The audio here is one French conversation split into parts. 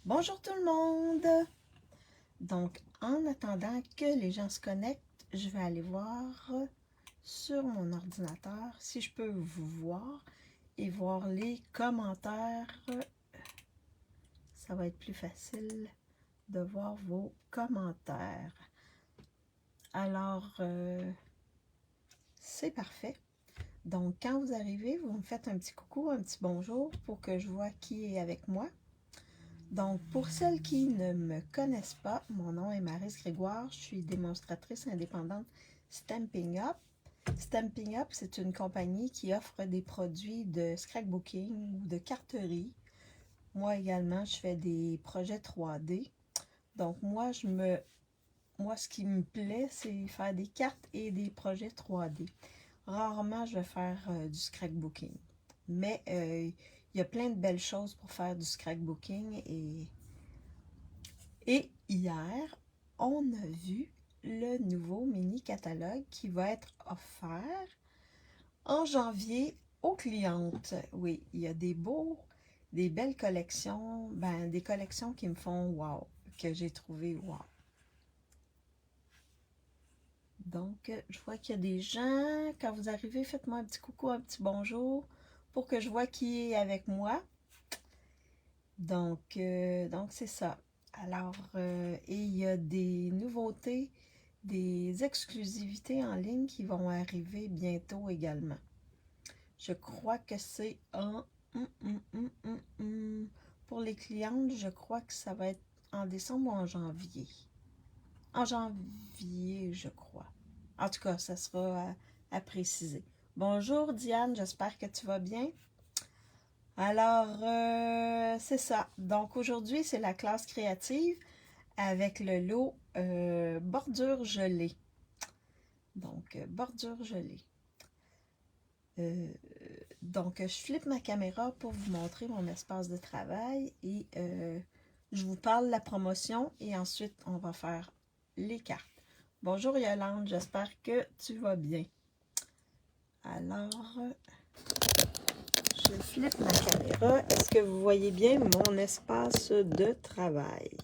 Bonjour tout le monde! Donc, en attendant que les gens se connectent, je vais aller voir sur mon ordinateur si je peux vous voir et voir les commentaires. Ça va être plus facile de voir vos commentaires. Alors, c'est parfait. Donc, quand vous arrivez, vous me faites un petit coucou, un petit bonjour pour que je vois qui est avec moi. Donc, pour celles qui ne me connaissent pas, mon nom est Maryse Grégoire, je suis démonstratrice indépendante Stampin' Up. Stampin' Up, c'est une compagnie qui offre des produits de scrapbooking ou de carterie. Moi également, je fais des projets 3D. Donc, moi, ce qui me plaît, c'est faire des cartes et des projets 3D. Rarement, je vais faire du scrapbooking. Mais il y a plein de belles choses pour faire du scrapbooking et hier, on a vu le nouveau mini catalogue qui va être offert en janvier aux clientes. Oui, il y a des belles collections, des collections qui me font wow, que j'ai trouvé wow. Donc, je vois qu'il y a des gens. Quand vous arrivez, faites-moi un petit coucou, un petit bonjour pour que je vois qui est avec moi. Donc c'est ça. Alors, et il y a des nouveautés, des exclusivités en ligne qui vont arriver bientôt également. Je crois que c'est pour les clientes, je crois que ça va être en décembre ou en janvier. En janvier, je crois. En tout cas, ça sera à préciser. Bonjour Diane, j'espère que tu vas bien. Alors, c'est ça. Donc, aujourd'hui, c'est la classe créative avec le lot bordure gelée. Donc, bordure gelée. Donc, je flippe ma caméra pour vous montrer mon espace de travail et je vous parle de la promotion et ensuite, on va faire les cartes. Bonjour Yolande, j'espère que tu vas bien. Alors, je flippe ma caméra. Est-ce que vous voyez bien mon espace de travail?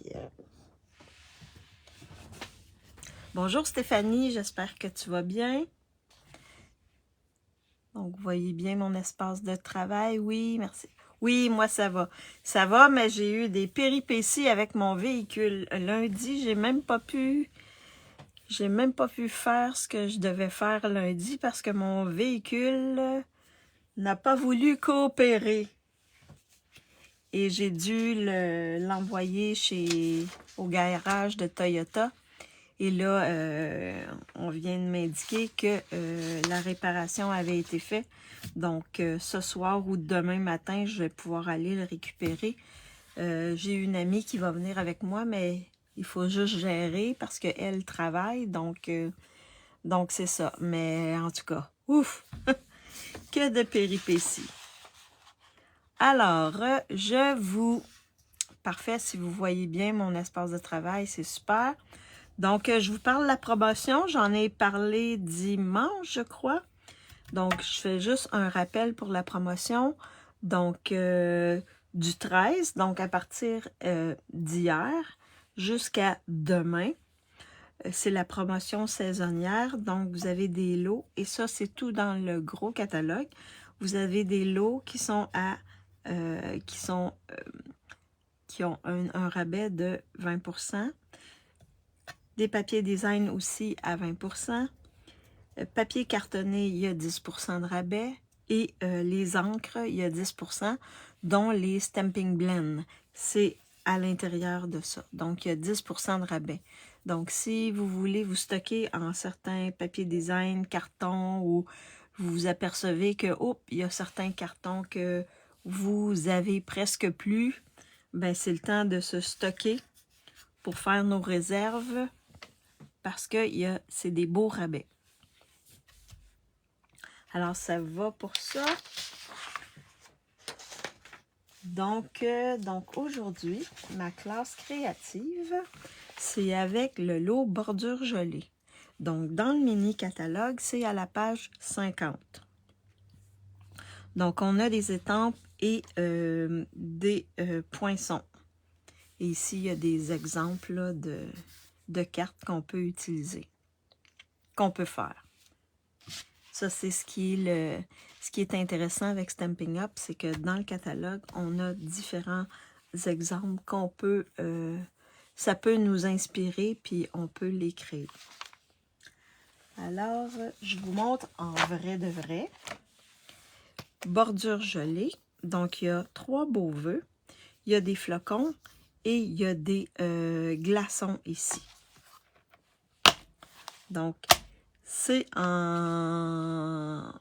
Bonjour Stéphanie, j'espère que tu vas bien. Donc, vous voyez bien mon espace de travail. Oui, merci. Oui, moi, ça va. Ça va, mais j'ai eu des péripéties avec mon véhicule. Lundi, j'ai même pas pu faire ce que je devais faire lundi parce que mon véhicule n'a pas voulu coopérer. Et j'ai dû l'envoyer au garage de Toyota. Et là, on vient de m'indiquer que la réparation avait été faite. Donc, ce soir ou demain matin, je vais pouvoir aller le récupérer. J'ai une amie qui va venir avec moi, mais il faut juste gérer parce qu'elle travaille. Donc c'est ça. Mais en tout cas, ouf! Que de péripéties. Alors, Parfait, si vous voyez bien mon espace de travail, c'est super. Donc, je vous parle de la promotion. J'en ai parlé dimanche, je crois. Donc, je fais juste un rappel pour la promotion. Donc, du 13, donc à partir d'hier jusqu'à demain, c'est la promotion saisonnière. Donc, vous avez des lots. Et ça, c'est tout dans le gros catalogue. Vous avez des lots qui sont qui ont un rabais de 20%. Des papiers design aussi à 20%. Papier cartonné, il y a 10% de rabais. Et les encres, il y a 10%, dont les Stampin' Blend. C'est à l'intérieur de ça. Donc, il y a 10% de rabais. Donc, si vous voulez vous stocker en certains papiers design, cartons, ou vous vous apercevez que, il y a certains cartons que vous avez presque plus, ben c'est le temps de se stocker pour faire nos réserves parce que c'est des beaux rabais. Alors, ça va pour ça. Donc aujourd'hui, ma classe créative, c'est avec le lot bordure gelée. Donc, dans le mini catalogue, c'est à la page 50. Donc, on a des étampes et des poinçons. Et ici, il y a des exemples là, de cartes qu'on peut utiliser, qu'on peut faire. Ça, c'est ce qui est intéressant avec Stampin' Up, c'est que dans le catalogue, on a différents exemples qu'on peut, ça peut nous inspirer, puis on peut les créer. Alors, je vous montre en vrai de vrai. Bordure gelée. Donc, il y a 3 beaux vœux. Il y a des flocons et il y a des glaçons ici. Donc, c'est en...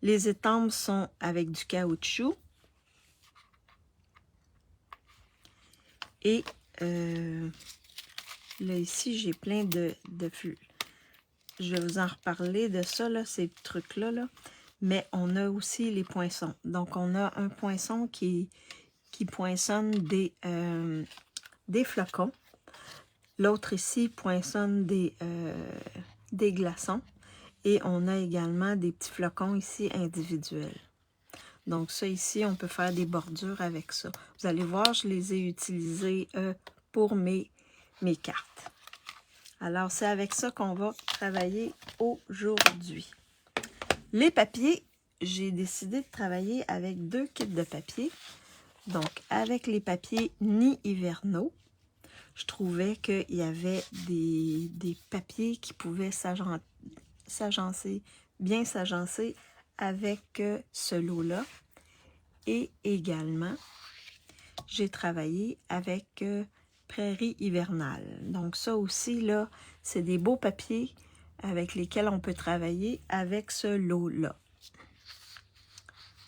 Les étampes sont avec du caoutchouc. Et là, ici, j'ai plein de flux. Je vais vous en reparler de ça, là, ces trucs-là. Là. Mais on a aussi les poinçons. Donc, on a un poinçon qui poinçonne des flocons. L'autre ici poinçonne des glaçons. Et on a également des petits flocons ici individuels. Donc ça ici, on peut faire des bordures avec ça. Vous allez voir, je les ai utilisés pour mes cartes. Alors c'est avec ça qu'on va travailler aujourd'hui. Les papiers, j'ai décidé de travailler avec 2 kits de papier. Donc avec les papiers nid hivernaux, je trouvais qu'il y avait des papiers qui pouvaient bien s'agencer avec ce lot-là. Et également, j'ai travaillé avec Prairie hivernale. Donc ça aussi, là, c'est des beaux papiers avec lesquels on peut travailler avec ce lot-là.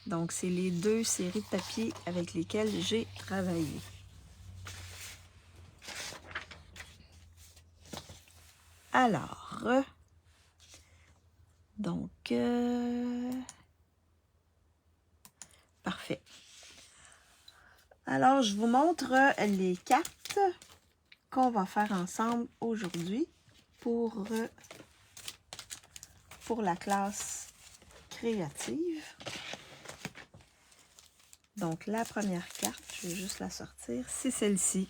Donc, c'est les 2 séries de papiers avec lesquels j'ai travaillé. Alors, donc, parfait. Alors, je vous montre les cartes qu'on va faire ensemble aujourd'hui pour la classe créative. Donc, la première carte, je vais juste la sortir, c'est celle-ci.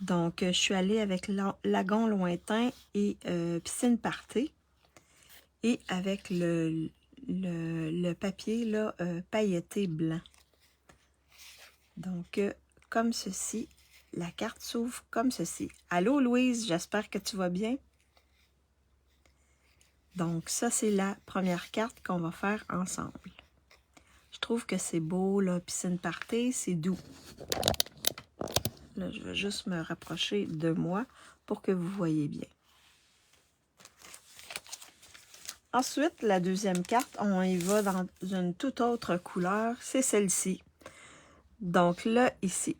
Donc, je suis allée avec Lagon lointain et Piscine Party. Et avec le papier là, pailleté blanc. Donc, comme ceci, la carte s'ouvre comme ceci. Allô Louise, j'espère que tu vas bien. Donc, ça, c'est la première carte qu'on va faire ensemble. Je trouve que c'est beau, là, Piscine Party, c'est doux. Là, je vais juste me rapprocher de moi pour que vous voyez bien. Ensuite, la deuxième carte, on y va dans une toute autre couleur, c'est celle-ci. Donc là, ici,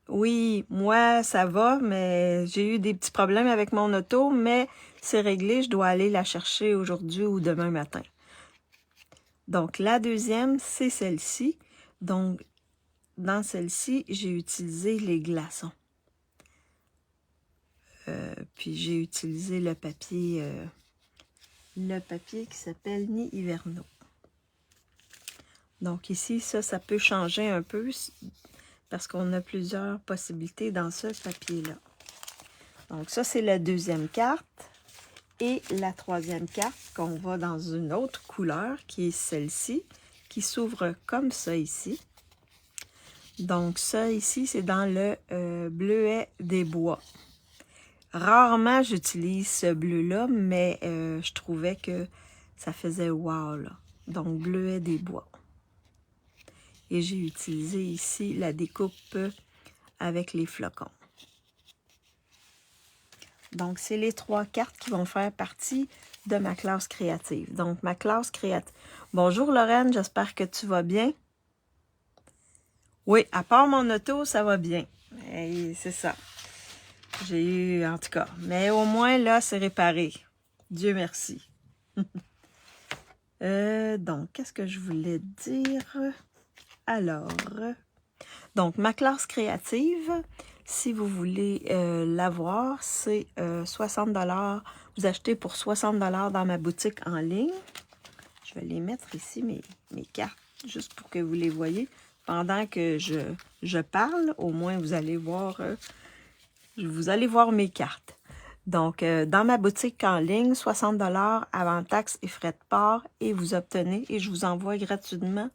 oui, moi, ça va, mais j'ai eu des petits problèmes avec mon auto, mais c'est réglé, je dois aller la chercher aujourd'hui ou demain matin. Donc, la deuxième, c'est celle-ci. Donc, dans celle-ci, j'ai utilisé les glaçons. Puis, j'ai utilisé le papier qui s'appelle Nid hivernaux. Donc, ici, ça peut changer un peu parce qu'on a plusieurs possibilités dans ce papier-là. Donc, ça, c'est la deuxième carte. Et la troisième carte, qu'on va dans une autre couleur, qui est celle-ci, qui s'ouvre comme ça ici. Donc, ça ici, c'est dans le bleuet des bois. Rarement, j'utilise ce bleu-là, mais je trouvais que ça faisait wow, là. Donc, bleuet des bois. Et j'ai utilisé ici la découpe avec les flocons. Donc, c'est les 3 cartes qui vont faire partie de ma classe créative. Donc, ma classe créative. Bonjour Lorraine, j'espère que tu vas bien. Oui, à part mon auto, ça va bien. C'est ça. J'ai eu, en tout cas. Mais au moins, là, c'est réparé. Dieu merci. Donc, qu'est-ce que je voulais dire? Alors, donc, ma classe créative, si vous voulez l'avoir, c'est 60 $. Vous achetez pour 60 $ dans ma boutique en ligne. Je vais les mettre ici, mes cartes, juste pour que vous les voyez. pendant que je parle, au moins vous allez voir mes cartes. Donc, dans ma boutique en ligne, 60 $ avant taxes et frais de port, et vous obtenez, et je vous envoie gratuitement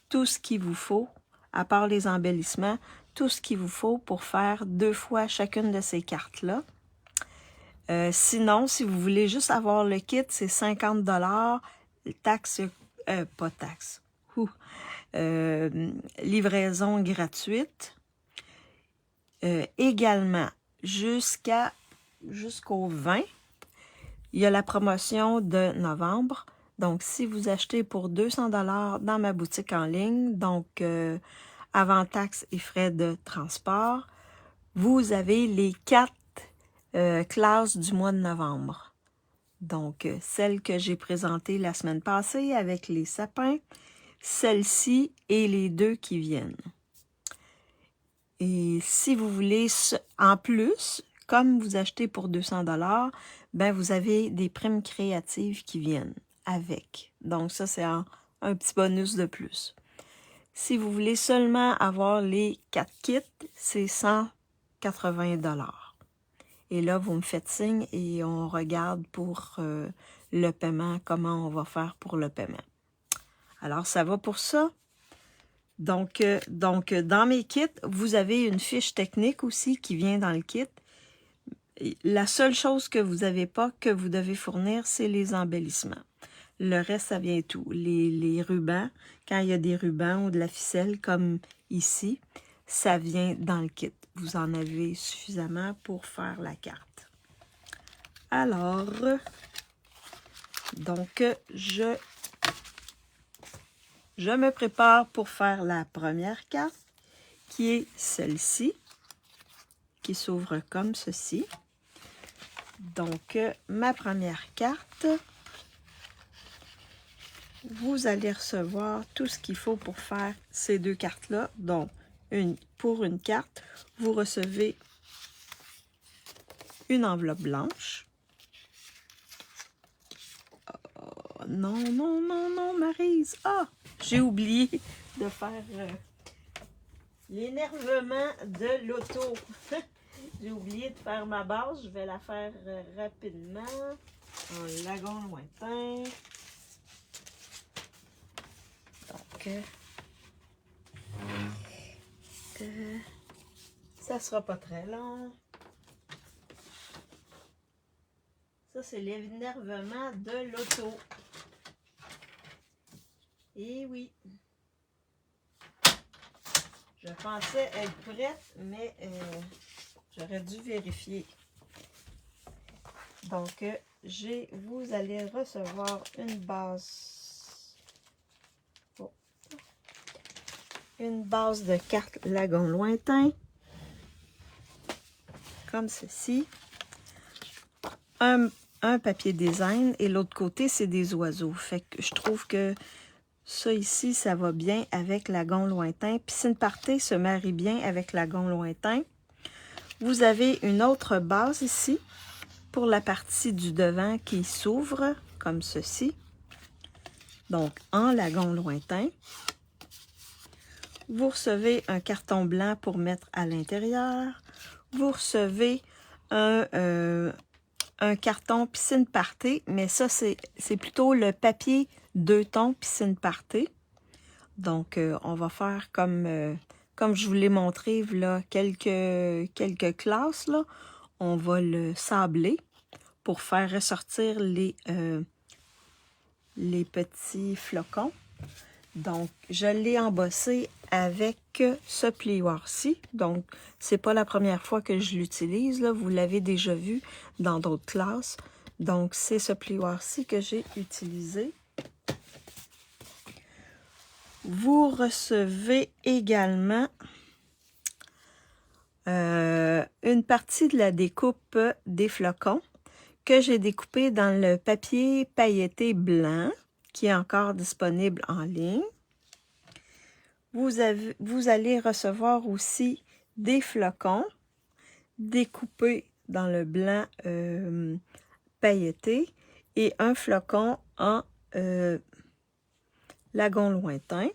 tout ce qu'il vous faut, à part les embellissements, tout ce qu'il vous faut pour faire 2 fois chacune de ces cartes-là. Sinon, si vous voulez juste avoir le kit, c'est 50 $, taxe, pas taxe, livraison gratuite. Également, jusqu'au 20, il y a la promotion de novembre. Donc, si vous achetez pour 200 $ dans ma boutique en ligne, donc avant taxes et frais de transport, vous avez les 4 classes du mois de novembre. Donc, celle que j'ai présentée la semaine passée avec les sapins, celle-ci et les 2 qui viennent. Et si vous voulez, en plus, comme vous achetez pour 200 $, ben vous avez des primes créatives qui viennent avec. Donc ça, c'est un petit bonus de plus. Si vous voulez seulement avoir les 4 kits, c'est 180 $. Et là, vous me faites signe et on regarde pour le paiement, comment on va faire pour le paiement. Alors, ça va pour ça. Donc, dans mes kits, vous avez une fiche technique aussi qui vient dans le kit. La seule chose que vous n'avez pas, que vous devez fournir, c'est les embellissements. Le reste, ça vient tout. Les rubans, quand il y a des rubans ou de la ficelle, comme ici, ça vient dans le kit. Vous en avez suffisamment pour faire la carte. Alors, donc, je me prépare pour faire la première carte, qui est celle-ci, qui s'ouvre comme ceci. Donc, ma première carte, vous allez recevoir tout ce qu'il faut pour faire ces 2 cartes-là. Donc, pour une carte, vous recevez une enveloppe blanche. Oh, non, non, non, non, Maryse. Ah, j'ai oublié de faire l'énervement de l'auto. J'ai oublié de faire ma base. Je vais la faire rapidement. Un lagon lointain. Donc, ça sera pas très long. Ça, c'est l'énervement de l'auto. Et oui. Je pensais être prête, mais j'aurais dû vérifier. Donc, vous allez recevoir une base. Oh. Une base de cartes lagon lointain. Comme ceci. Un papier design et l'autre côté, c'est des oiseaux. Fait que je trouve que ça ici, ça va bien avec lagon lointain. Piscine Party se marie bien avec lagon lointain. Vous avez une autre base ici pour la partie du devant qui s'ouvre comme ceci. Donc, en lagon lointain. Vous recevez un carton blanc pour mettre à l'intérieur. Vous recevez un carton Piscine Party, mais ça, c'est plutôt le papier 2 tons Piscine Party. Donc, on va faire comme je vous l'ai montré, là, quelques classes, là. On va le sabler pour faire ressortir les petits flocons. Donc, je l'ai embossé avec ce plioir-ci. Donc, c'est pas la première fois que je l'utilise, là. Vous l'avez déjà vu dans d'autres classes. Donc, c'est ce plioir-ci que j'ai utilisé. Vous recevez également une partie de la découpe des flocons que j'ai découpé dans le papier pailleté blanc qui est encore disponible en ligne. Vous allez recevoir aussi des flocons découpés dans le blanc pailleté et un flocon en lagon lointain.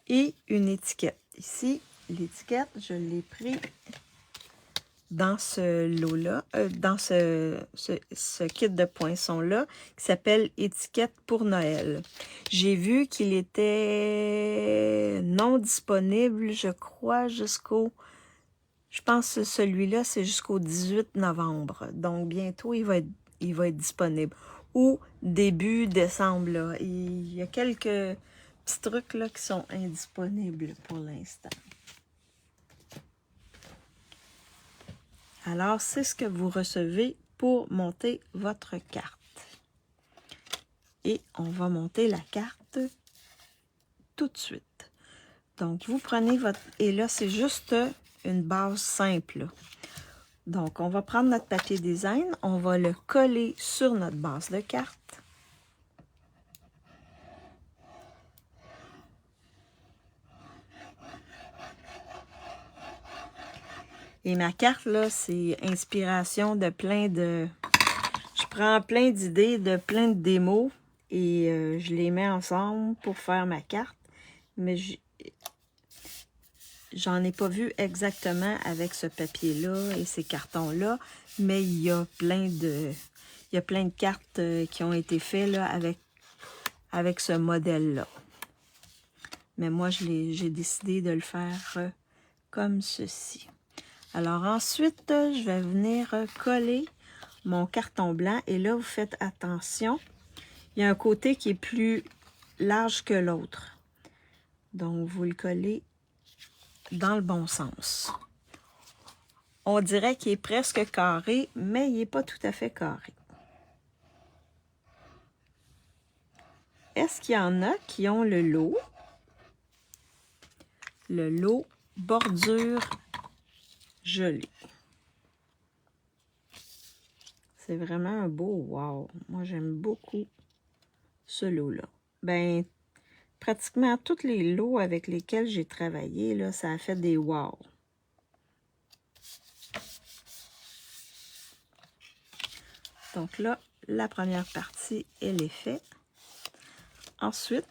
et une étiquette. Ici, l'étiquette, je l'ai pris dans ce lot-là, dans ce kit de poinçons-là, qui s'appelle Étiquette pour Noël. J'ai vu qu'il était non disponible, je crois, jusqu'au... Je pense que celui-là, c'est jusqu'au 18 novembre. Donc, bientôt, il va être disponible. Ou début décembre, là. Il y a quelques petits trucs là, qui sont indisponibles pour l'instant. Alors, c'est ce que vous recevez pour monter votre carte. Et on va monter la carte tout de suite. Donc, vous prenez votre... Et là, c'est juste une base simple. Donc, on va prendre notre papier design, on va le coller sur notre base de carte. Et ma carte, là, c'est inspiration de plein de... Je prends plein d'idées de plein de démos et je les mets ensemble pour faire ma carte. Mais j'en ai pas vu exactement avec ce papier-là et ces cartons-là. Mais il y a plein de cartes qui ont été faites là, avec ce modèle-là. Mais moi, j'ai décidé de le faire comme ceci. Alors ensuite, je vais venir coller mon carton blanc. Et là, vous faites attention. Il y a un côté qui est plus large que l'autre. Donc, vous le collez dans le bon sens. On dirait qu'il est presque carré, mais il n'est pas tout à fait carré. Est-ce qu'il y en a qui ont le lot bordure gelée? C'est vraiment un beau wow. Moi, j'aime beaucoup ce lot-là. Ben, pratiquement tous les lots avec lesquels j'ai travaillé, là, ça a fait des wow. Donc là, la première partie, elle est faite. Ensuite,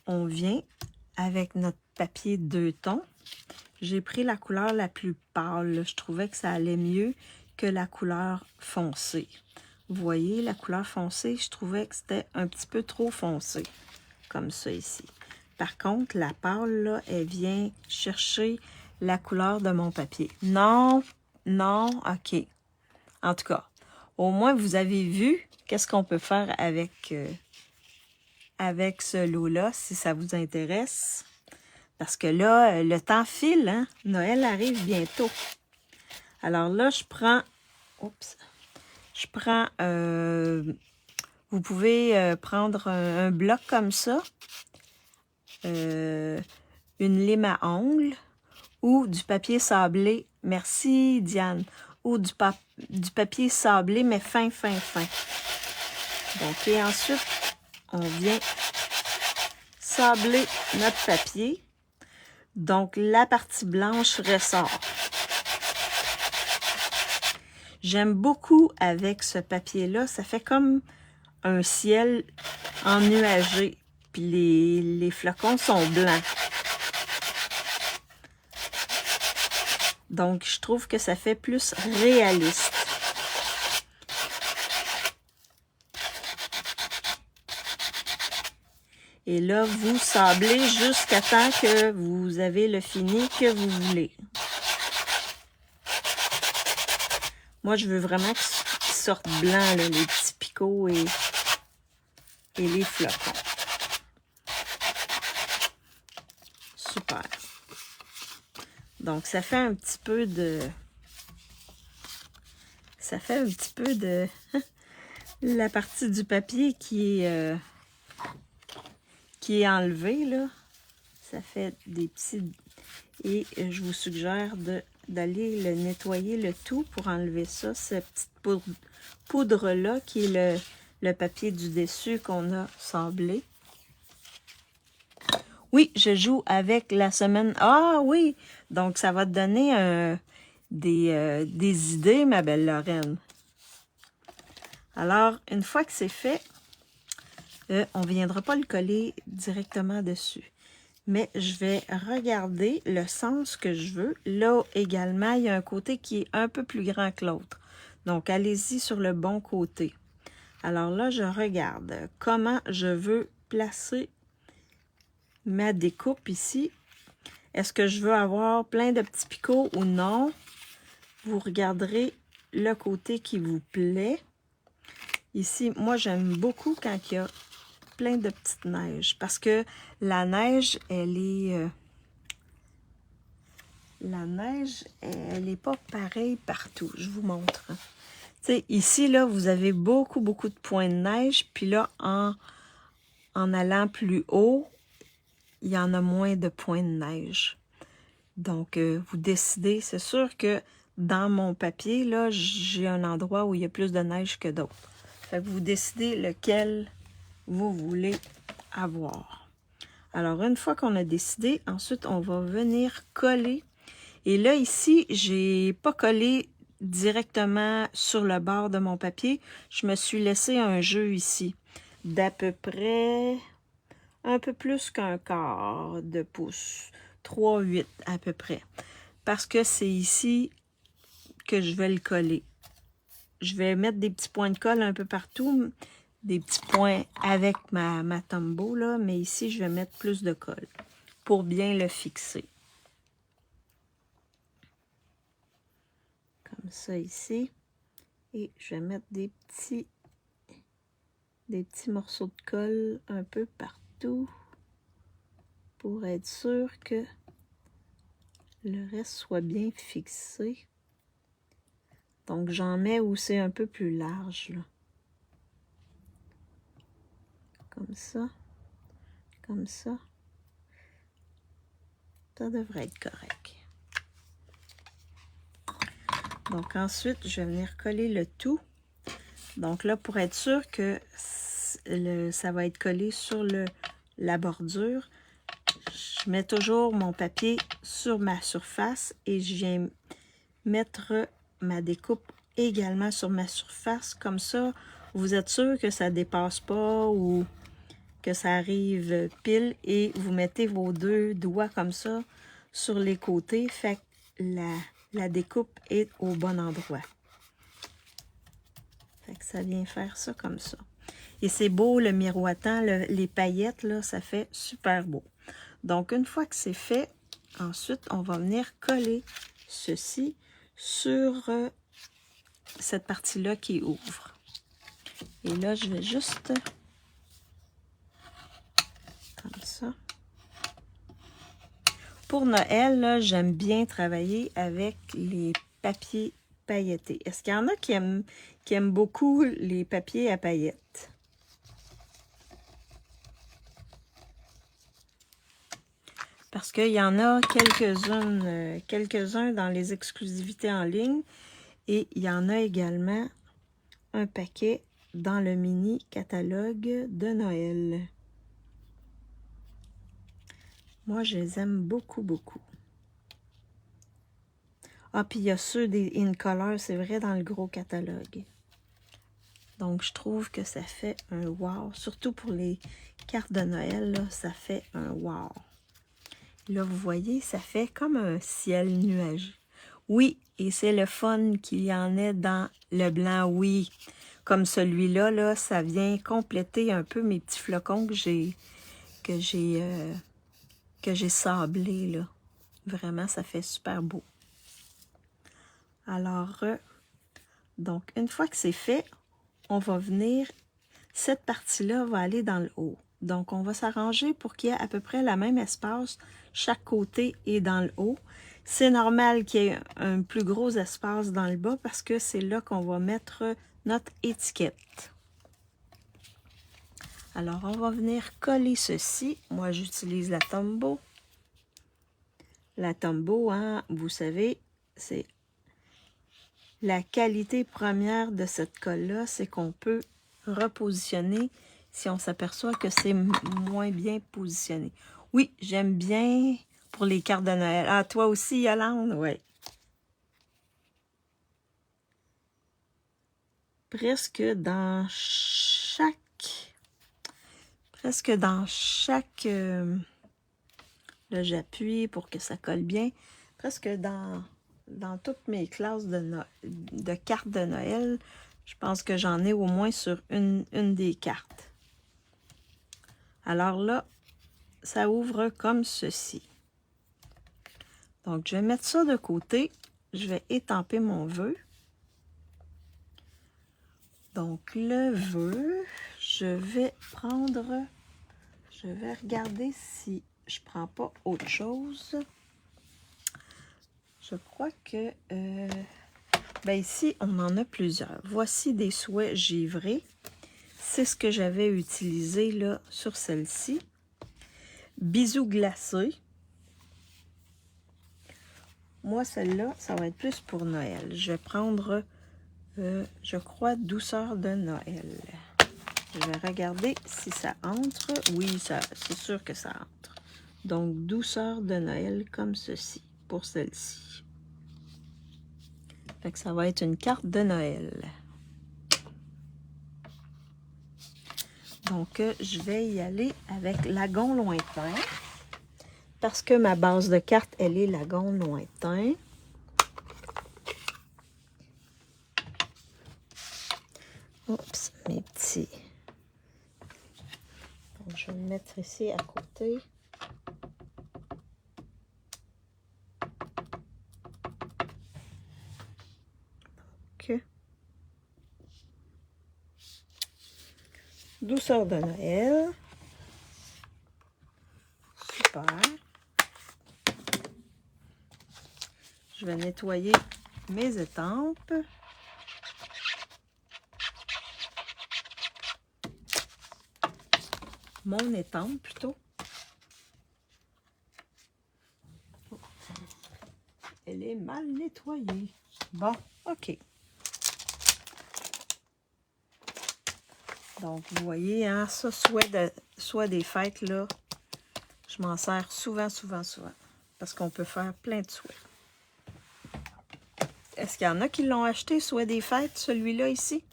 on vient avec notre papier 2 tons. J'ai pris la couleur la plus pâle. Je trouvais que ça allait mieux que la couleur foncée. Vous voyez, la couleur foncée, je trouvais que c'était un petit peu trop foncé, comme ça ici. Par contre, la pâle, là, elle vient chercher la couleur de mon papier. Non, ok. En tout cas, au moins, vous avez vu qu'est-ce qu'on peut faire avec ce lot-là, si ça vous intéresse. Parce que là, le temps file, hein? Noël arrive bientôt. Alors là, je prends... Oups! Je prends... vous pouvez prendre un bloc comme ça. Une lime à ongles. Ou du papier sablé. Merci, Diane. Ou du papier sablé, mais fin. Donc, et ensuite, on vient sabler notre papier. Donc, la partie blanche ressort. J'aime beaucoup avec ce papier-là. Ça fait comme un ciel ennuagé. Puis les flocons sont blancs. Donc, je trouve que ça fait plus réaliste. Et là, vous sablez jusqu'à temps que vous avez le fini que vous voulez. Moi, je veux vraiment qu'ils sortent blancs, là, les petits picots et les flocons. Super. Donc, ça fait un petit peu de... Ça fait un petit peu de... la partie du papier qui est enlevée, là. Ça fait des petits... Et je vous suggère d'aller le nettoyer le tout pour enlever ça, cette petite poudre-là qui est le papier du dessus qu'on a sablé. Oui, je joue avec la semaine... Ah oui! Donc, ça va te donner des idées, ma belle Lorraine. Alors, une fois que c'est fait, on ne viendra pas le coller directement dessus. mais je vais regarder le sens que je veux. Là également, il y a un côté qui est un peu plus grand que l'autre. Donc, allez-y sur le bon côté. Alors là, je regarde comment je veux placer ma découpe ici. Est-ce que je veux avoir plein de petits picots ou non? Vous regarderez le côté qui vous plaît. Ici, moi, j'aime beaucoup quand il y a plein de petites neiges parce que la neige, elle est... elle est pas pareille partout. Je vous montre. Tu sais, ici, là, vous avez beaucoup de points de neige. Puis là, en allant plus haut, il y en a moins de points de neige. Donc, vous décidez. C'est sûr que dans mon papier, là, j'ai un endroit où il y a plus de neige que d'autres. Fait que vous décidez lequel vous voulez avoir. Alors, une fois qu'on a décidé, ensuite, on va venir coller. Et là, ici, j'ai pas collé directement sur le bord de mon papier. Je me suis laissé un jeu ici d'à peu près un peu plus qu'un quart de pouce. 3/8 à peu près. Parce que c'est ici que je vais le coller. Je vais mettre des petits points de colle un peu partout, des petits points avec ma Tombow, là, mais ici, je vais mettre plus de colle pour bien le fixer. Comme ça ici. Et je vais mettre des petits morceaux de colle un peu partout pour être sûr que le reste soit bien fixé. Donc, j'en mets où c'est un peu plus large, là. Comme ça. Comme ça. Ça devrait être correct. Donc, ensuite, je vais venir coller le tout. Donc là, pour être sûr que ça va être collé sur la bordure, je mets toujours mon papier sur ma surface et je viens mettre ma découpe également sur ma surface. Comme ça, vous êtes sûr que ça ne dépasse pas ou que ça arrive pile et vous mettez vos deux doigts comme ça sur les côtés. Fait que la découpe est au bon endroit. Fait que ça vient faire ça comme ça. Et c'est beau le miroitant, les paillettes, là, ça fait super beau. Donc, une fois que c'est fait, ensuite, on va venir coller ceci sur cette partie-là qui ouvre. Et là, je vais juste comme ça. Pour Noël, j'aime bien travailler avec les papiers pailletés. Est-ce qu'il y en a qui aiment beaucoup les papiers à paillettes? Parce qu'il y en a quelques-uns dans les exclusivités en ligne. Et il y en a également un paquet dans le mini catalogue de Noël. Moi, je les aime beaucoup. Ah, puis il y a ceux des In Color, c'est vrai, dans le gros catalogue. Donc, je trouve que ça fait un wow. Surtout pour les cartes de Noël, là, ça fait un wow. Là, vous voyez, ça fait comme un ciel nuageux. Oui, et c'est le fun qu'il y en ait dans le blanc, oui. Comme celui-là, là, ça vient compléter un peu mes petits flocons que j'ai sablés, là. Vraiment, ça fait super beau. Alors, donc, une fois que c'est fait, on va venir, cette partie-là va aller dans le haut. Donc, on va s'arranger pour qu'il y ait à peu près la même espace, chaque côté est dans le haut. C'est normal qu'il y ait un plus gros espace dans le bas parce que c'est là qu'on va mettre notre étiquette. Alors, on va venir coller ceci. Moi, j'utilise la Tombow. La Tombow, hein, vous savez, c'est la qualité première de cette colle-là, c'est qu'on peut repositionner si on s'aperçoit que c'est moins bien positionné. Oui, j'aime bien pour les cartes de Noël. Ah, toi aussi, Yolande? Oui. Presque dans chaque Là, j'appuie pour que ça colle bien. Presque dans toutes mes classes de cartes de Noël, je pense que j'en ai au moins sur une des cartes. Alors là, ça ouvre comme ceci. Donc, je vais mettre ça de côté. Je vais étamper mon vœu. Donc, le vœu, je vais regarder si je prends pas autre chose. Je crois que, ben ici, on en a plusieurs. Voici des souhaits givrés. C'est ce que j'avais utilisé là sur celle-ci. Bisous glacés. Moi, celle-là, ça va être plus pour Noël. Je vais prendre, je crois, douceur de Noël. Je vais regarder si ça entre. Oui, c'est sûr que ça entre. Donc, douceur de Noël comme ceci, pour celle-ci. Fait que ça va être une carte de Noël. Donc, je vais y aller avec Lagon lointain. Parce que ma base de carte, elle est Lagon lointain. Oups, mes petits. Donc, je vais le mettre ici à côté. Donc, douceur de Noël. Super. Je vais nettoyer mes étampes. Mon étampe plutôt. Elle est mal nettoyée. Bon, ok. Donc, vous voyez, hein, ça, soit des fêtes, là, je m'en sers souvent. Parce qu'on peut faire plein de souhaits. Est-ce qu'il y en a qui l'ont acheté, soit des fêtes, celui-là ici?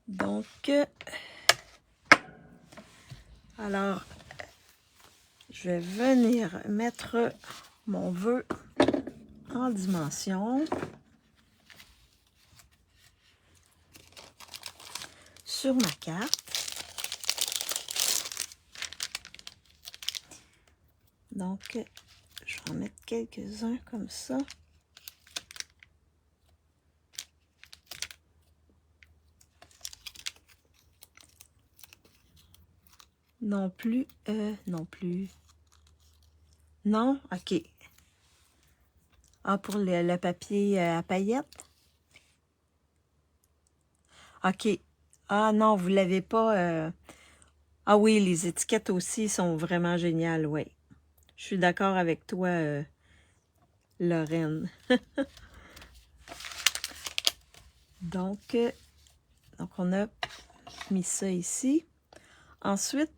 Donc, alors, je vais venir mettre mon vœu en dimension. Sur ma carte. Donc, je vais en mettre quelques-uns comme ça. Non plus. Non, ok. Ah, pour le papier à paillettes? Ok. Ah non, vous l'avez pas. Ah oui, les étiquettes aussi sont vraiment géniales, oui. Je suis d'accord avec toi, Lorraine. Donc, on a mis ça ici. Ensuite,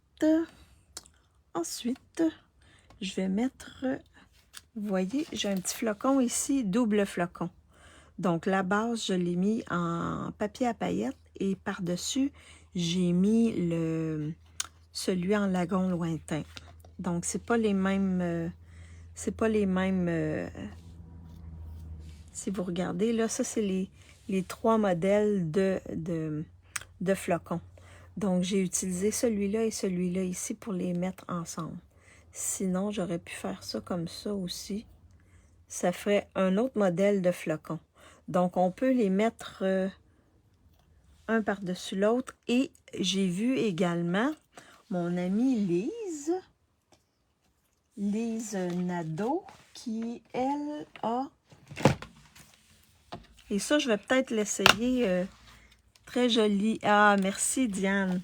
je vais mettre, vous voyez, j'ai un petit flocon ici, double flocon. Donc, la base, je l'ai mis en papier à paillettes et par-dessus, j'ai mis celui en lagon lointain. Donc, c'est pas les mêmes, si vous regardez, là, ça, c'est les trois modèles de flocons. Donc, j'ai utilisé celui-là et celui-là ici pour les mettre ensemble. Sinon, j'aurais pu faire ça comme ça aussi. Ça ferait un autre modèle de flocon. Donc, on peut les mettre un par-dessus l'autre. Et j'ai vu également mon amie Lise Nadeau, qui, elle, a... Et ça, je vais peut-être l'essayer. Très joli. Ah, merci Diane.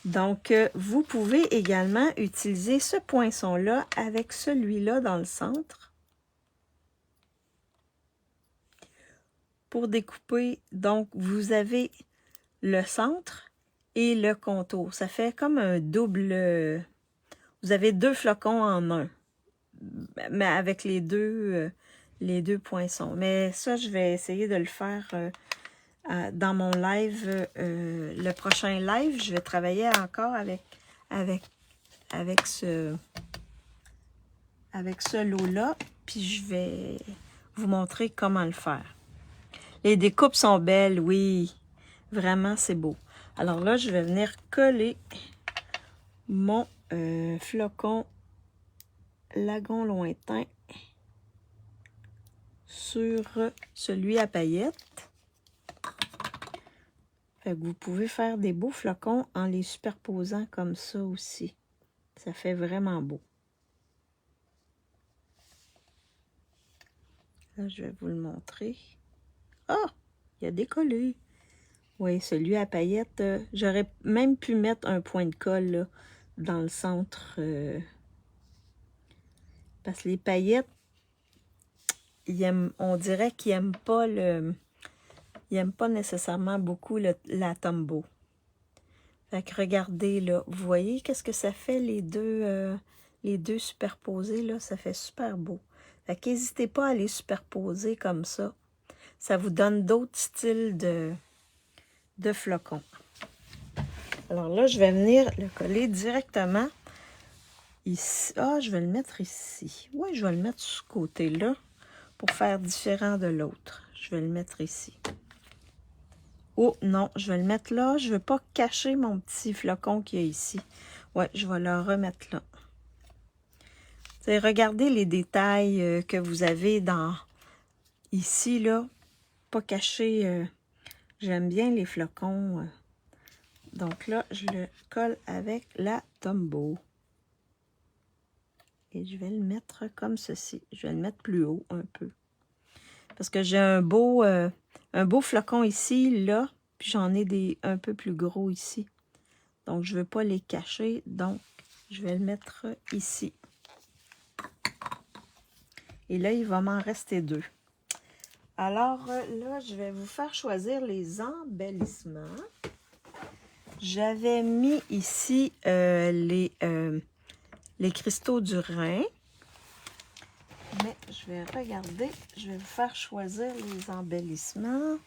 Donc, vous pouvez également utiliser ce poinçon-là avec celui-là dans le centre pour découper. Donc, vous avez le centre et le contour. Ça fait comme un double... Vous avez deux flocons en un, mais avec les deux poinçons. Mais ça, je vais essayer de le faire dans mon live, le prochain live, je vais travailler encore avec ce lot-là, puis je vais vous montrer comment le faire. Les découpes sont belles, oui, vraiment c'est beau. Alors là, je vais venir coller mon flocon lagon lointain sur celui à paillettes. Fait que vous pouvez faire des beaux flocons en les superposant comme ça aussi. Ça fait vraiment beau. Là, je vais vous le montrer. Ah! Oh, il a décollé. Oui, celui à paillettes, j'aurais même pu mettre un point de colle là, dans le centre. Parce que les paillettes, on dirait qu'ils n'aiment pas ils n'aiment pas nécessairement beaucoup la Tombow. Fait que regardez là, vous voyez qu'est-ce que ça fait les deux superposés là, ça fait super beau. Fait qu'hésitez pas à les superposer comme ça. Ça vous donne d'autres styles de flocons. Alors là, je vais venir le coller directement ici. Ah, je vais le mettre ici. Oui, je vais le mettre sur ce côté-là pour faire différent de l'autre. Je vais le mettre ici. Oh non, je vais le mettre là. Je ne veux pas cacher mon petit flocon qu'il y a ici. Ouais, je vais le remettre là. T'sais, regardez les détails que vous avez dans ici, là. Pas caché. J'aime bien les flocons. Donc là, je le colle avec la Tombow. Et je vais le mettre comme ceci. Je vais le mettre plus haut un peu. Parce que j'ai un beau flocon ici, là. Puis j'en ai un peu plus gros ici. Donc, je ne veux pas les cacher. Donc, je vais le mettre ici. Et là, il va m'en rester deux. Alors, là, je vais vous faire choisir les embellissements. J'avais mis ici les cristaux du Rhin. Mais je vais regarder. Je vais vous faire choisir les embellissements.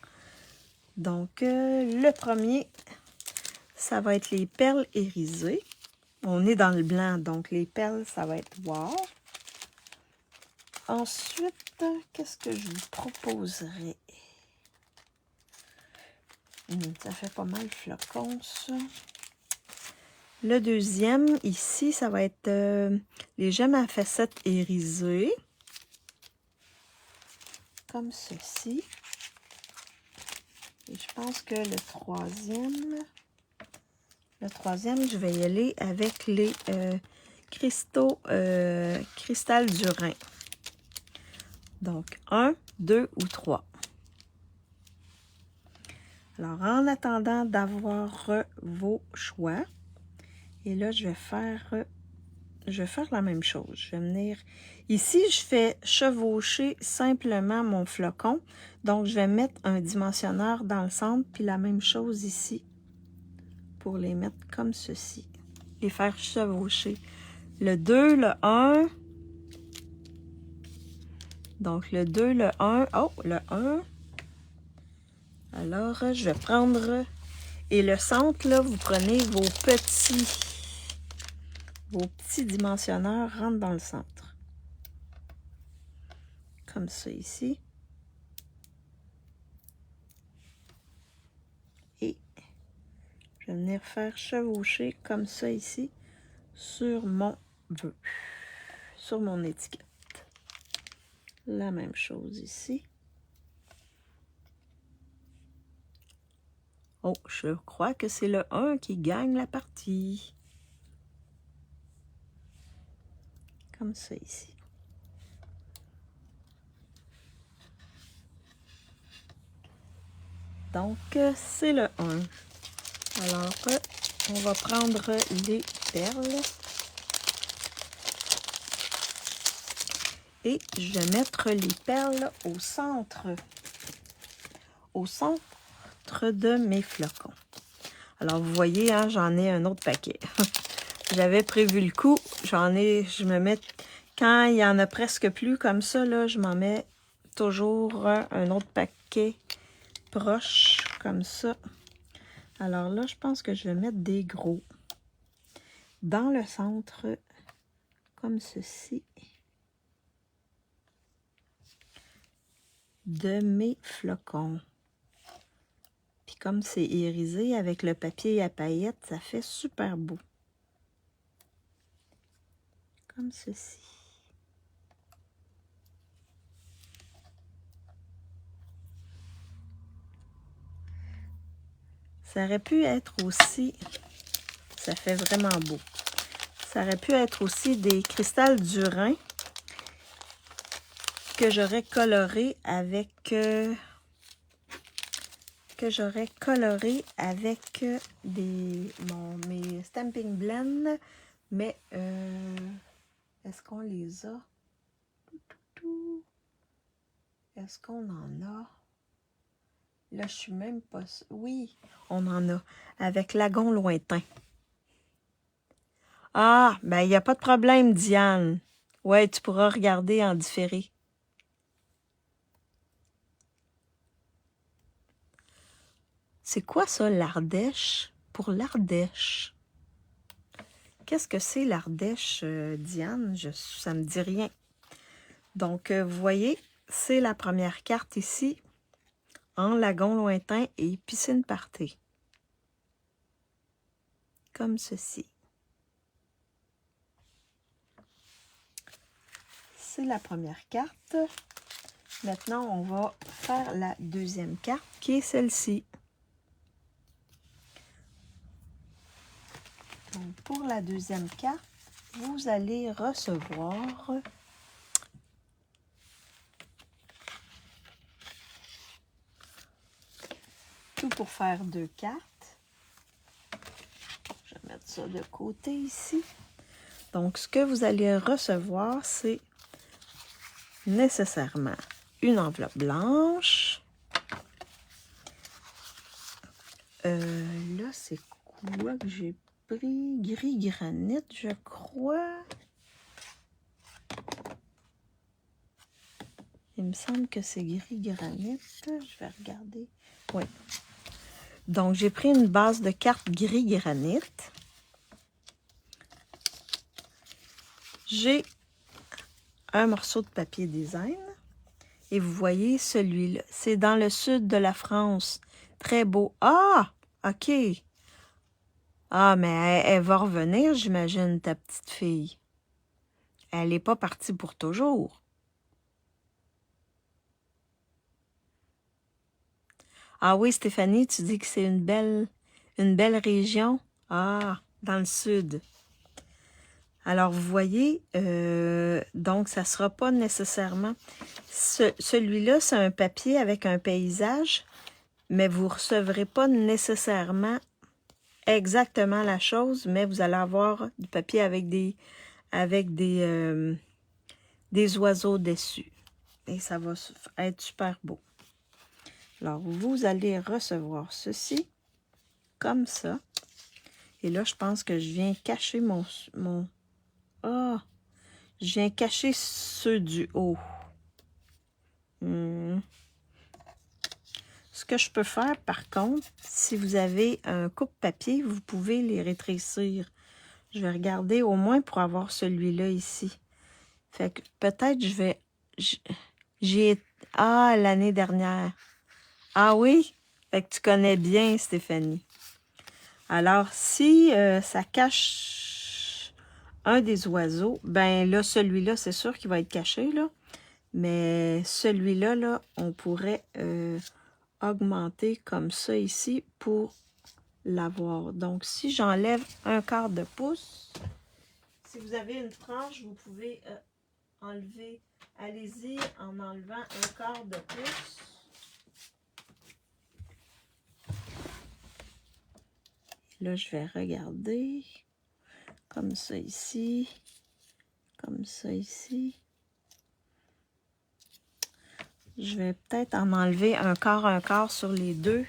Donc, le premier, ça va être les perles irisées. On est dans le blanc, donc les perles, ça va être noir. Ensuite, qu'est-ce que je vous proposerai? Ça fait pas mal flocon, ça. Le deuxième, ici, ça va être les gemmes à facettes irisées. Comme ceci. Et je pense que le troisième, je vais y aller avec les cristal du Rhin. Donc, 1, 2 ou 3. Alors, en attendant d'avoir vos choix, et là, je vais faire la même chose. Je vais venir ici, je fais chevaucher simplement mon flocon. Donc, je vais mettre un dimensionneur dans le centre, puis la même chose ici, pour les mettre comme ceci. Les faire chevaucher. Le 2, le 1. Donc, le 2, le 1. Oh, le 1. Alors, je vais prendre... Et le centre, là, vous prenez vos petits dimensionneurs, rentrent dans le centre. Comme ça, ici. Et je vais venir faire chevaucher comme ça, ici, sur mon vœu, sur mon étiquette. La même chose ici. Oh, je crois que c'est le 1 qui gagne la partie. Comme ça ici. Donc, c'est le 1. Alors, on va prendre les perles. Et je vais mettre les perles au centre de mes flocons. Alors, vous voyez, hein, j'en ai un autre paquet. J'avais prévu le coup. Je me mets, quand il y en a presque plus comme ça, là, je m'en mets toujours un autre paquet proche. comme ça. Alors là, je pense que je vais mettre des gros dans le centre, comme ceci, de mes flocons. Puis comme c'est irisé avec le papier à paillettes, ça fait super beau. Comme ceci. Ça aurait pu être aussi, ça fait vraiment beau. Ça aurait pu être aussi des cristals du Rhin que j'aurais coloré avec mes Stampin' Blend, mais est-ce qu'on les a? Est-ce qu'on en a? Là, je suis même pas... Oui, on en a. Avec Lagon Lointain. Ah, ben, il n'y a pas de problème, Diane. Ouais, tu pourras regarder en différé. C'est quoi ça, l'Ardèche? Pour l'Ardèche. Qu'est-ce que c'est l'Ardèche, Diane? Ça me dit rien. Donc, vous voyez, c'est la première carte ici, en Lagon Lointain et Piscine Party. Comme ceci. C'est la première carte. Maintenant, on va faire la deuxième carte, qui est celle-ci. Donc, pour la deuxième carte, vous allez recevoir tout pour faire 2 cartes. Je vais mettre ça de côté ici. Donc, ce que vous allez recevoir, c'est nécessairement une enveloppe blanche. Là, c'est quoi que j'ai pris? Gris granit, je crois. Il me semble que c'est gris granit. Je vais regarder. Oui. Donc, j'ai pris une base de cartes gris granit. J'ai un morceau de papier design. Et vous voyez celui-là. C'est dans le sud de la France. Très beau. Ah! OK. Ah, mais elle va revenir, j'imagine, ta petite fille. Elle n'est pas partie pour toujours. Ah oui, Stéphanie, tu dis que c'est une belle région. Ah, dans le sud. Alors, vous voyez, donc, ça ne sera pas nécessairement... Celui-là, c'est un papier avec un paysage, mais vous ne recevrez pas nécessairement exactement la chose, mais vous allez avoir du papier avec des oiseaux dessus. Et ça va être super beau. Alors, vous allez recevoir ceci, comme ça. Et là, je pense que je viens cacher je viens cacher ceux du haut. Ce que je peux faire, par contre, si vous avez un coupe-papier, vous pouvez les rétrécir. Je vais regarder au moins pour avoir celui-là ici. Fait que peut-être je vais... Ah, l'année dernière. Ah oui? Fait que tu connais bien, Stéphanie. Alors, si ça cache un des oiseaux, ben là, celui-là, c'est sûr qu'il va être caché, là. Mais celui-là, là, on pourrait augmenter comme ça ici pour l'avoir. Donc, si j'enlève 1/4 de pouce, si vous avez une frange, vous pouvez enlever, allez-y en enlevant 1/4 de pouce. Là, je vais regarder comme ça ici, comme ça ici. Je vais peut-être en enlever 1/4 sur les deux.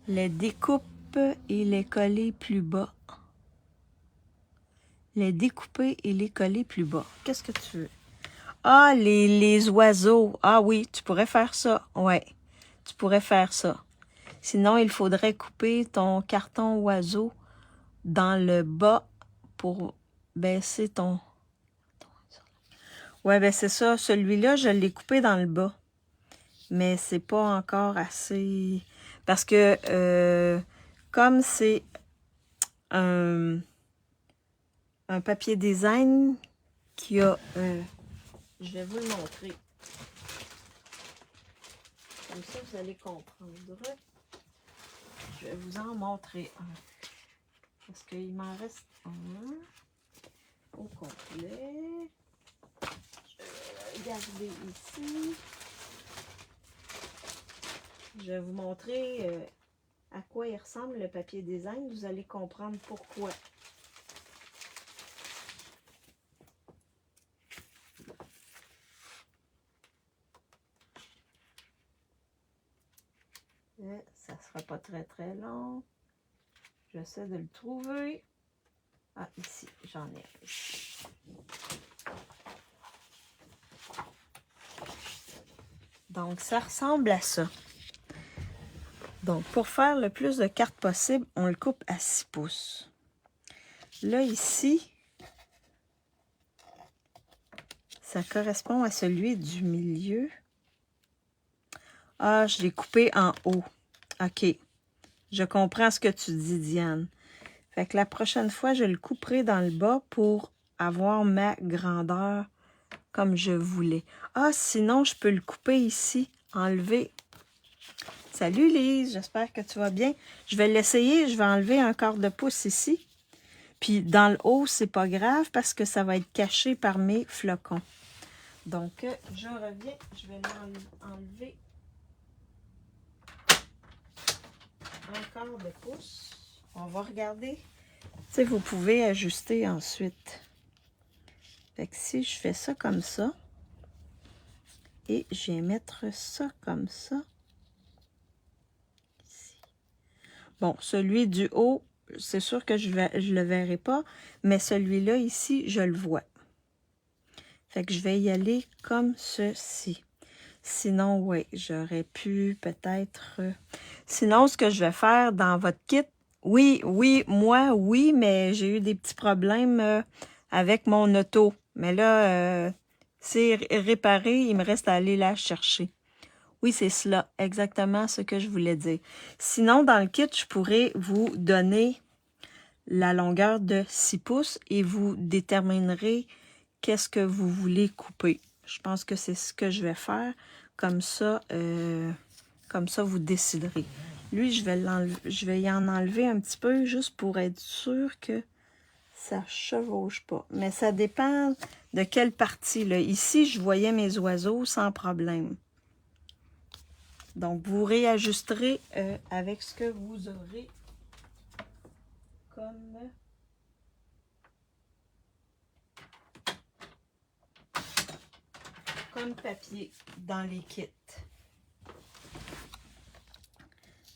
Les découpe et les coller plus bas. Les découper et les coller plus bas. Qu'est-ce que tu veux? Ah, les oiseaux. Ah oui, tu pourrais faire ça. Ouais. tu pourrais faire ça. Sinon, il faudrait couper ton carton oiseau dans le bas pour baisser ton... Ouais, ben c'est ça. Celui-là, je l'ai coupé dans le bas. Mais c'est pas encore assez... Parce que comme c'est un papier design qui a... je vais vous le montrer. Comme ça, vous allez comprendre. Je vais vous en montrer un. Parce qu'il m'en reste un au complet. Je vais le garder ici. Je vais vous montrer à quoi il ressemble le papier design. Vous allez comprendre pourquoi. Ça ne sera pas très très long. J'essaie de le trouver. Ah, ici, j'en ai un ici. Donc, ça ressemble à ça. Donc, pour faire le plus de cartes possible, on le coupe à 6 pouces. Là, ici, ça correspond à celui du milieu. Ah, je l'ai coupé en haut. OK. Je comprends ce que tu dis, Diane. Fait que la prochaine fois, je le couperai dans le bas pour avoir ma grandeur comme je voulais. Ah, sinon, je peux le couper ici, enlever. Salut Lise, j'espère que tu vas bien. Je vais l'essayer, je vais enlever un quart de pouce ici. Puis dans le haut, c'est pas grave parce que ça va être caché par mes flocons. Donc, je reviens, je vais enlever un quart de pouce. On va regarder. Tu sais, vous pouvez ajuster ensuite. Fait que si je fais ça comme ça, et je vais mettre ça comme ça, ici. Bon, celui du haut, c'est sûr que je le verrai pas, mais celui-là ici, je le vois. Fait que je vais y aller comme ceci. Sinon, oui, j'aurais pu peut-être... Sinon, ce que je vais faire dans votre kit, oui, moi, oui, mais j'ai eu des petits problèmes avec mon auto. Mais là, c'est réparé, il me reste à aller la chercher. Oui, c'est cela, exactement ce que je voulais dire. Sinon, dans le kit, je pourrais vous donner la longueur de 6 pouces et vous déterminerez qu'est-ce que vous voulez couper. Je pense que c'est ce que je vais faire. Comme ça, vous déciderez. Lui, je vais y en enlever un petit peu juste pour être sûr que ça chevauche pas. Mais ça dépend de quelle partie. Là. Ici, je voyais mes oiseaux sans problème. Donc, vous réajusterez avec ce que vous aurez comme papier dans les kits.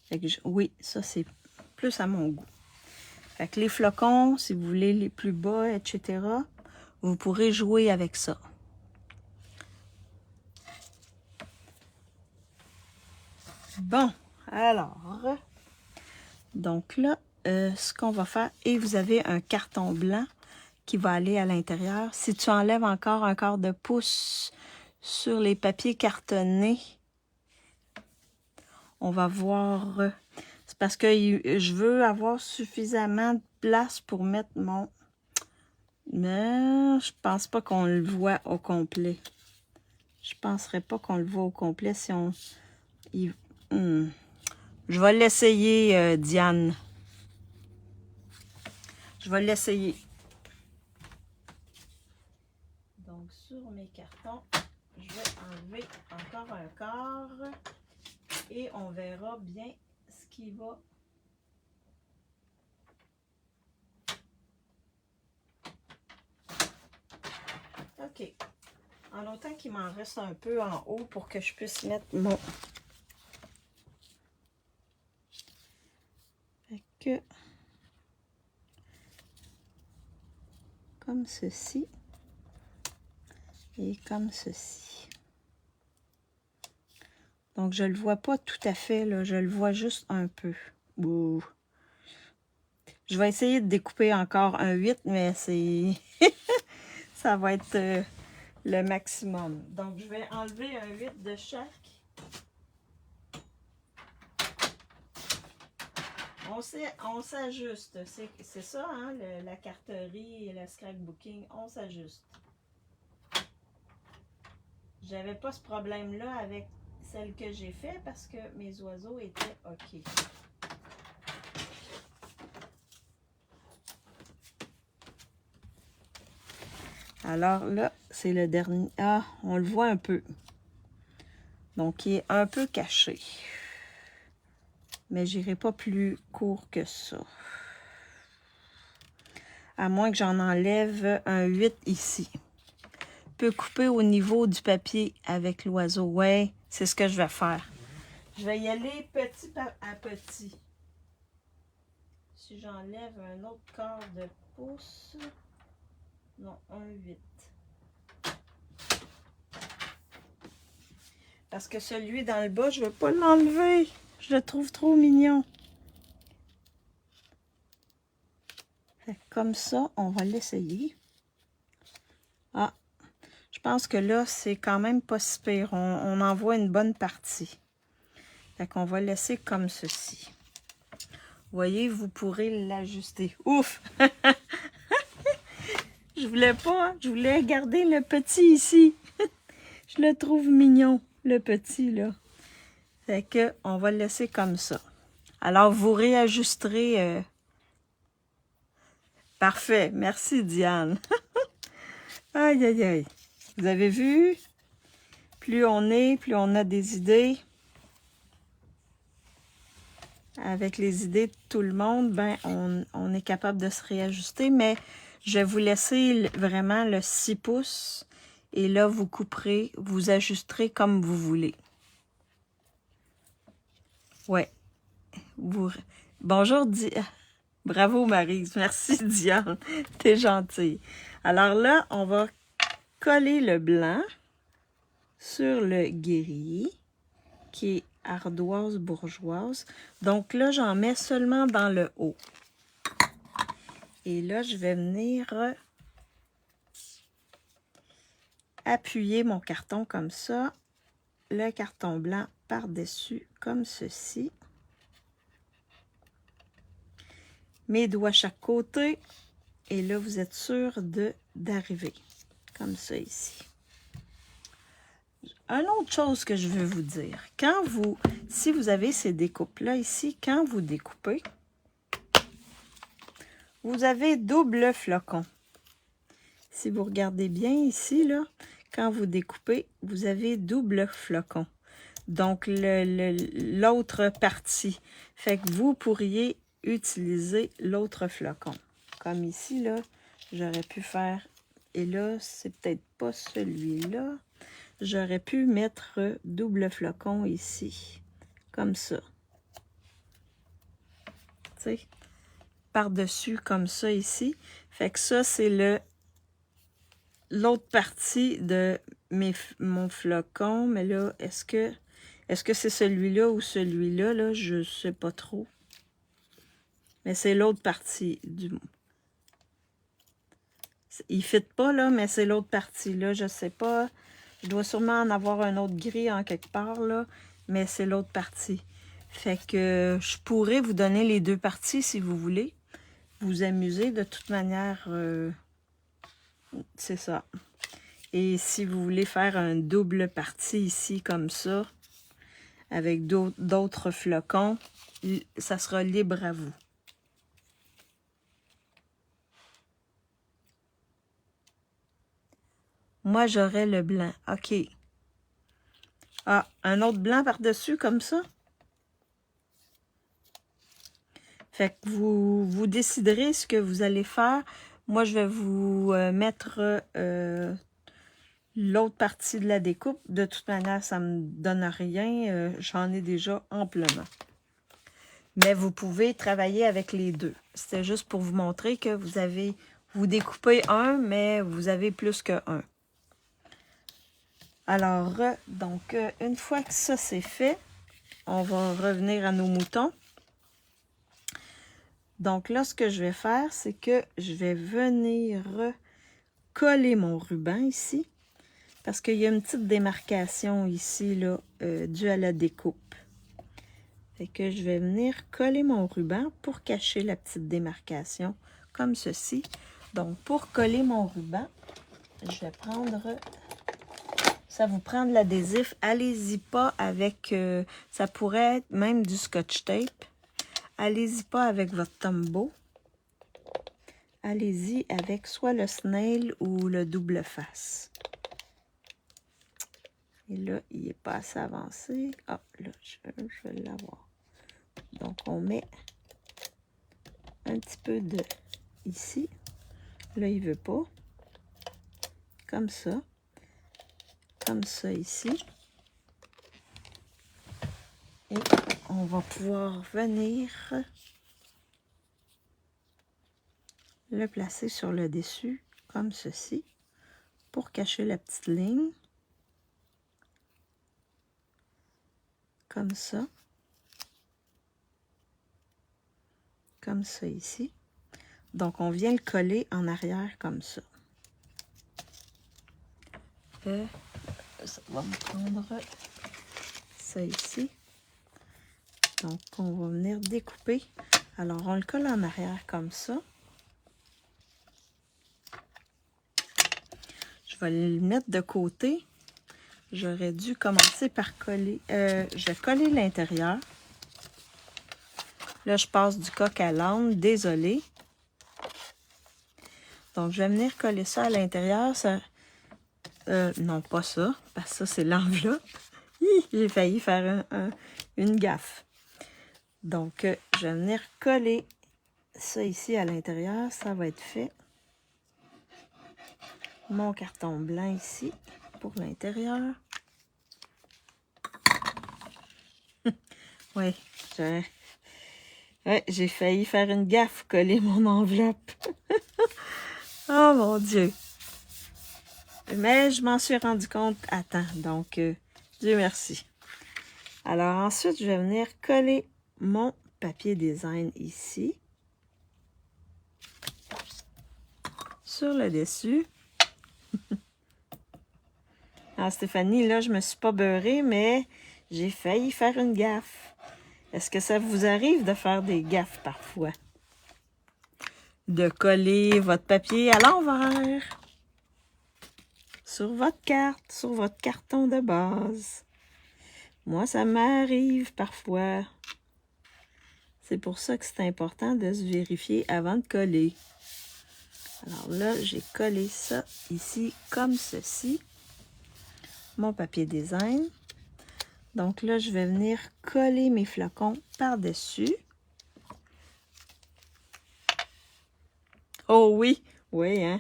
Fait que oui, ça c'est plus à mon goût. Fait que les flocons, si vous voulez les plus bas, etc., vous pourrez jouer avec ça. Bon, alors, donc là, ce qu'on va faire, et vous avez un carton blanc qui va aller à l'intérieur. Si tu enlèves encore un quart de pouce sur les papiers cartonnés, on va voir... c'est parce que je veux avoir suffisamment de place pour mettre mon... Mais je pense pas qu'on le voit au complet. Je penserais pas qu'on le voit au complet si on... Je vais l'essayer, Diane. Je vais l'essayer. Donc, sur mes cartons, je vais enlever encore un quart. Et on verra bien ce qui va... OK. En autant qu'il m'en reste un peu en haut pour que je puisse mettre mon... Fait que... Comme ceci. Et comme ceci. Donc, je ne le vois pas tout à fait, là. Je le vois juste un peu. Ouh. Je vais essayer de découper encore un 8, mais c'est... ça va être le maximum. Donc, je vais enlever un 8 de chaque. On s'ajuste. C'est ça, hein, la carterie et le scrapbooking. On s'ajuste. J'avais pas ce problème-là avec celle que j'ai fait parce que mes oiseaux étaient OK. Alors là, c'est le dernier. Ah, on le voit un peu. Donc, il est un peu caché. Mais j'irai pas plus court que ça. À moins que j'en enlève un 8 ici. Je peux couper au niveau du papier avec l'oiseau. Ouais, c'est ce que je vais faire. Je vais y aller petit à petit. Si j'enlève un autre quart de pouce, non, un 8. Parce que celui dans le bas, je ne veux pas l'enlever. Je le trouve trop mignon. Fait que comme ça, on va l'essayer. Ah, je pense que là, c'est quand même pas si pire. On en voit une bonne partie. Fait qu'on va laisser comme ceci. Vous voyez, vous pourrez l'ajuster. Ouf! Je voulais pas, je voulais garder le petit ici. Je le trouve mignon, le petit, là. Fait que, on va le laisser comme ça. Alors, vous réajusterez. Parfait. Merci, Diane. Aïe, aïe, aïe. Vous avez vu? Plus on a des idées. Avec les idées de tout le monde, ben, on est capable de se réajuster, mais je vais vous laisser vraiment le 6 pouces. Et là, vous couperez, vous ajusterez comme vous voulez. Ouais. Bonjour, bravo, Maryse. Merci, Diane. T'es gentille. Alors là, on va coller le blanc sur le guéris, qui est ardoise bourgeoise. Donc là, j'en mets seulement dans le haut. Et là, je vais venir appuyer mon carton comme ça. Le carton blanc par-dessus, comme ceci. Mes doigts chaque côté. Et là, vous êtes sûr d'arriver. Comme ça ici. Une autre chose que je veux vous dire. Si vous avez ces découpes-là ici, quand vous découpez, vous avez double flocon. Si vous regardez bien ici, là, quand vous découpez, vous avez double flocon. Donc, l'autre partie. Fait que vous pourriez utiliser l'autre flocon. Comme ici, là, j'aurais pu faire... Et là, c'est peut-être pas celui-là. J'aurais pu mettre double flocon ici. Comme ça. Tu sais, par-dessus, comme ça ici. Fait que ça, c'est l'autre partie de mon flocon. Mais là, est-ce que c'est celui-là ou celui-là? Là, je sais pas trop. Mais c'est l'autre partie du... Il ne fit pas, là, mais c'est l'autre partie, là. Je sais pas. Je dois sûrement en avoir un autre gris en quelque part, là. Mais c'est l'autre partie. Fait que je pourrais vous donner les deux parties si vous voulez. Vous amuser de toute manière. C'est ça. Et si vous voulez faire un double partie ici, comme ça, avec d'autres flocons, ça sera libre à vous. Moi, j'aurais le blanc. OK. Ah, un autre blanc par-dessus, comme ça? Fait que vous déciderez ce que vous allez faire. Moi, je vais vous mettre l'autre partie de la découpe. De toute manière, ça ne me donne rien. J'en ai déjà amplement. Mais vous pouvez travailler avec les deux. C'était juste pour vous montrer que vous découpez un, mais vous avez plus qu'un. Alors, donc, une fois que ça c'est fait, on va revenir à nos moutons. Donc là, ce que je vais faire, c'est que je vais venir coller mon ruban ici. Parce qu'il y a une petite démarcation ici, là, due à la découpe. Fait que je vais venir coller mon ruban pour cacher la petite démarcation, comme ceci. Donc, pour coller mon ruban, je vais prendre... Ça vous prend de l'adhésif. Allez-y pas avec... ça pourrait être même du scotch tape. Allez-y pas avec votre Tombow. Allez-y avec soit le snail ou le double face. Et là, il n'est pas assez avancé. Ah, là, je vais l'avoir. Donc, on met un petit peu de ici. Là, il ne veut pas. Comme ça. Comme ça ici. Et on va pouvoir venir le placer sur le dessus, comme ceci, pour cacher la petite ligne. Comme ça. Comme ça ici. Donc, on vient le coller en arrière comme ça. Ça va me prendre ça ici. Donc, on va venir découper. Alors, on le colle en arrière comme ça. Je vais le mettre de côté. J'aurais dû commencer par coller. Je vais coller l'intérieur. Là, je passe du coq à l'âne. Désolée. Donc, je vais venir coller ça à l'intérieur. Ça, non, pas ça, parce que ça, c'est l'enveloppe. J'ai failli faire une gaffe. Donc, je vais venir coller ça ici à l'intérieur. Ça va être fait. Mon carton blanc ici pour l'intérieur. Oui, j'ai failli faire une gaffe, coller mon enveloppe. Oh mon Dieu! Mais je m'en suis rendu compte à temps, donc Dieu merci. Alors ensuite, je vais venir coller mon papier design ici. Sur le dessus. Alors Stéphanie, là, je me suis pas beurrée, mais j'ai failli faire une gaffe. Est-ce que ça vous arrive de faire des gaffes parfois? De coller votre papier à l'envers. Sur votre carte, sur votre carton de base. Moi, ça m'arrive parfois. C'est pour ça que c'est important de se vérifier avant de coller. Alors là, j'ai collé ça ici comme ceci. Mon papier design. Donc là, je vais venir coller mes flacons par-dessus. Oh oui, oui, hein.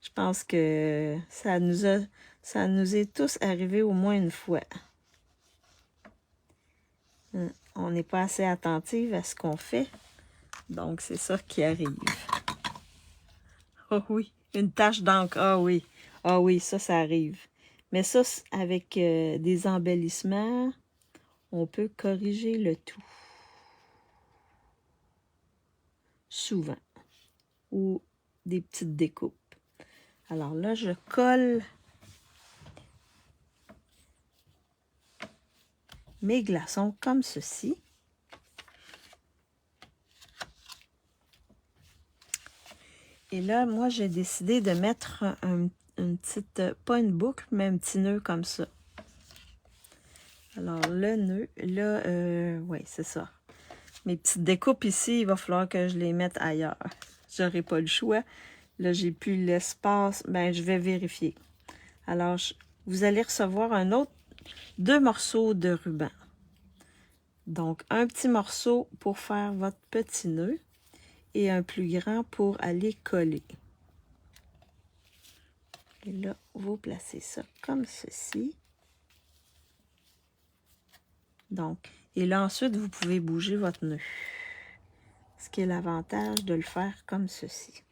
Je pense que ça nous est tous arrivé au moins une fois. On n'est pas assez attentive à ce qu'on fait. Donc, c'est ça qui arrive. Oh oui, une tache d'encre. Ah oui. Ah oui, ça arrive. Mais ça, avec des embellissements, on peut corriger le tout. Souvent. Ou des petites découpes. Alors là, je colle mes glaçons comme ceci. Et là, moi, j'ai décidé de mettre une petite, pas une boucle, mais un petit nœud comme ça. Alors, le nœud, là, oui, c'est ça. Mes petites découpes ici, il va falloir que je les mette ailleurs. J'aurai pas le choix. Là, j'ai plus l'espace. Ben, je vais vérifier. Alors, vous allez recevoir deux morceaux de ruban. Donc, un petit morceau pour faire votre petit nœud et un plus grand pour aller coller. Et là, vous placez ça comme ceci. Donc, et là, ensuite, vous pouvez bouger votre nœud. Ce qui est l'avantage de le faire comme ceci.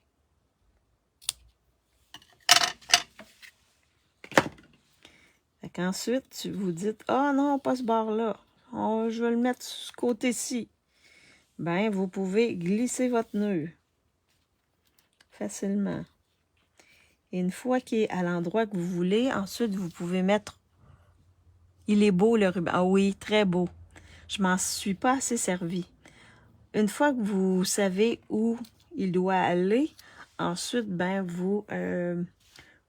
Ensuite, vous dites, ah non, pas ce bord-là. Oh, je vais le mettre sur ce côté-ci. Ben, vous pouvez glisser votre nœud facilement. Et une fois qu'il est à l'endroit que vous voulez, ensuite, vous pouvez mettre... Il est beau, le ruban. Ah oui, très beau. Je m'en suis pas assez servi. Une fois que vous savez où il doit aller, ensuite, ben,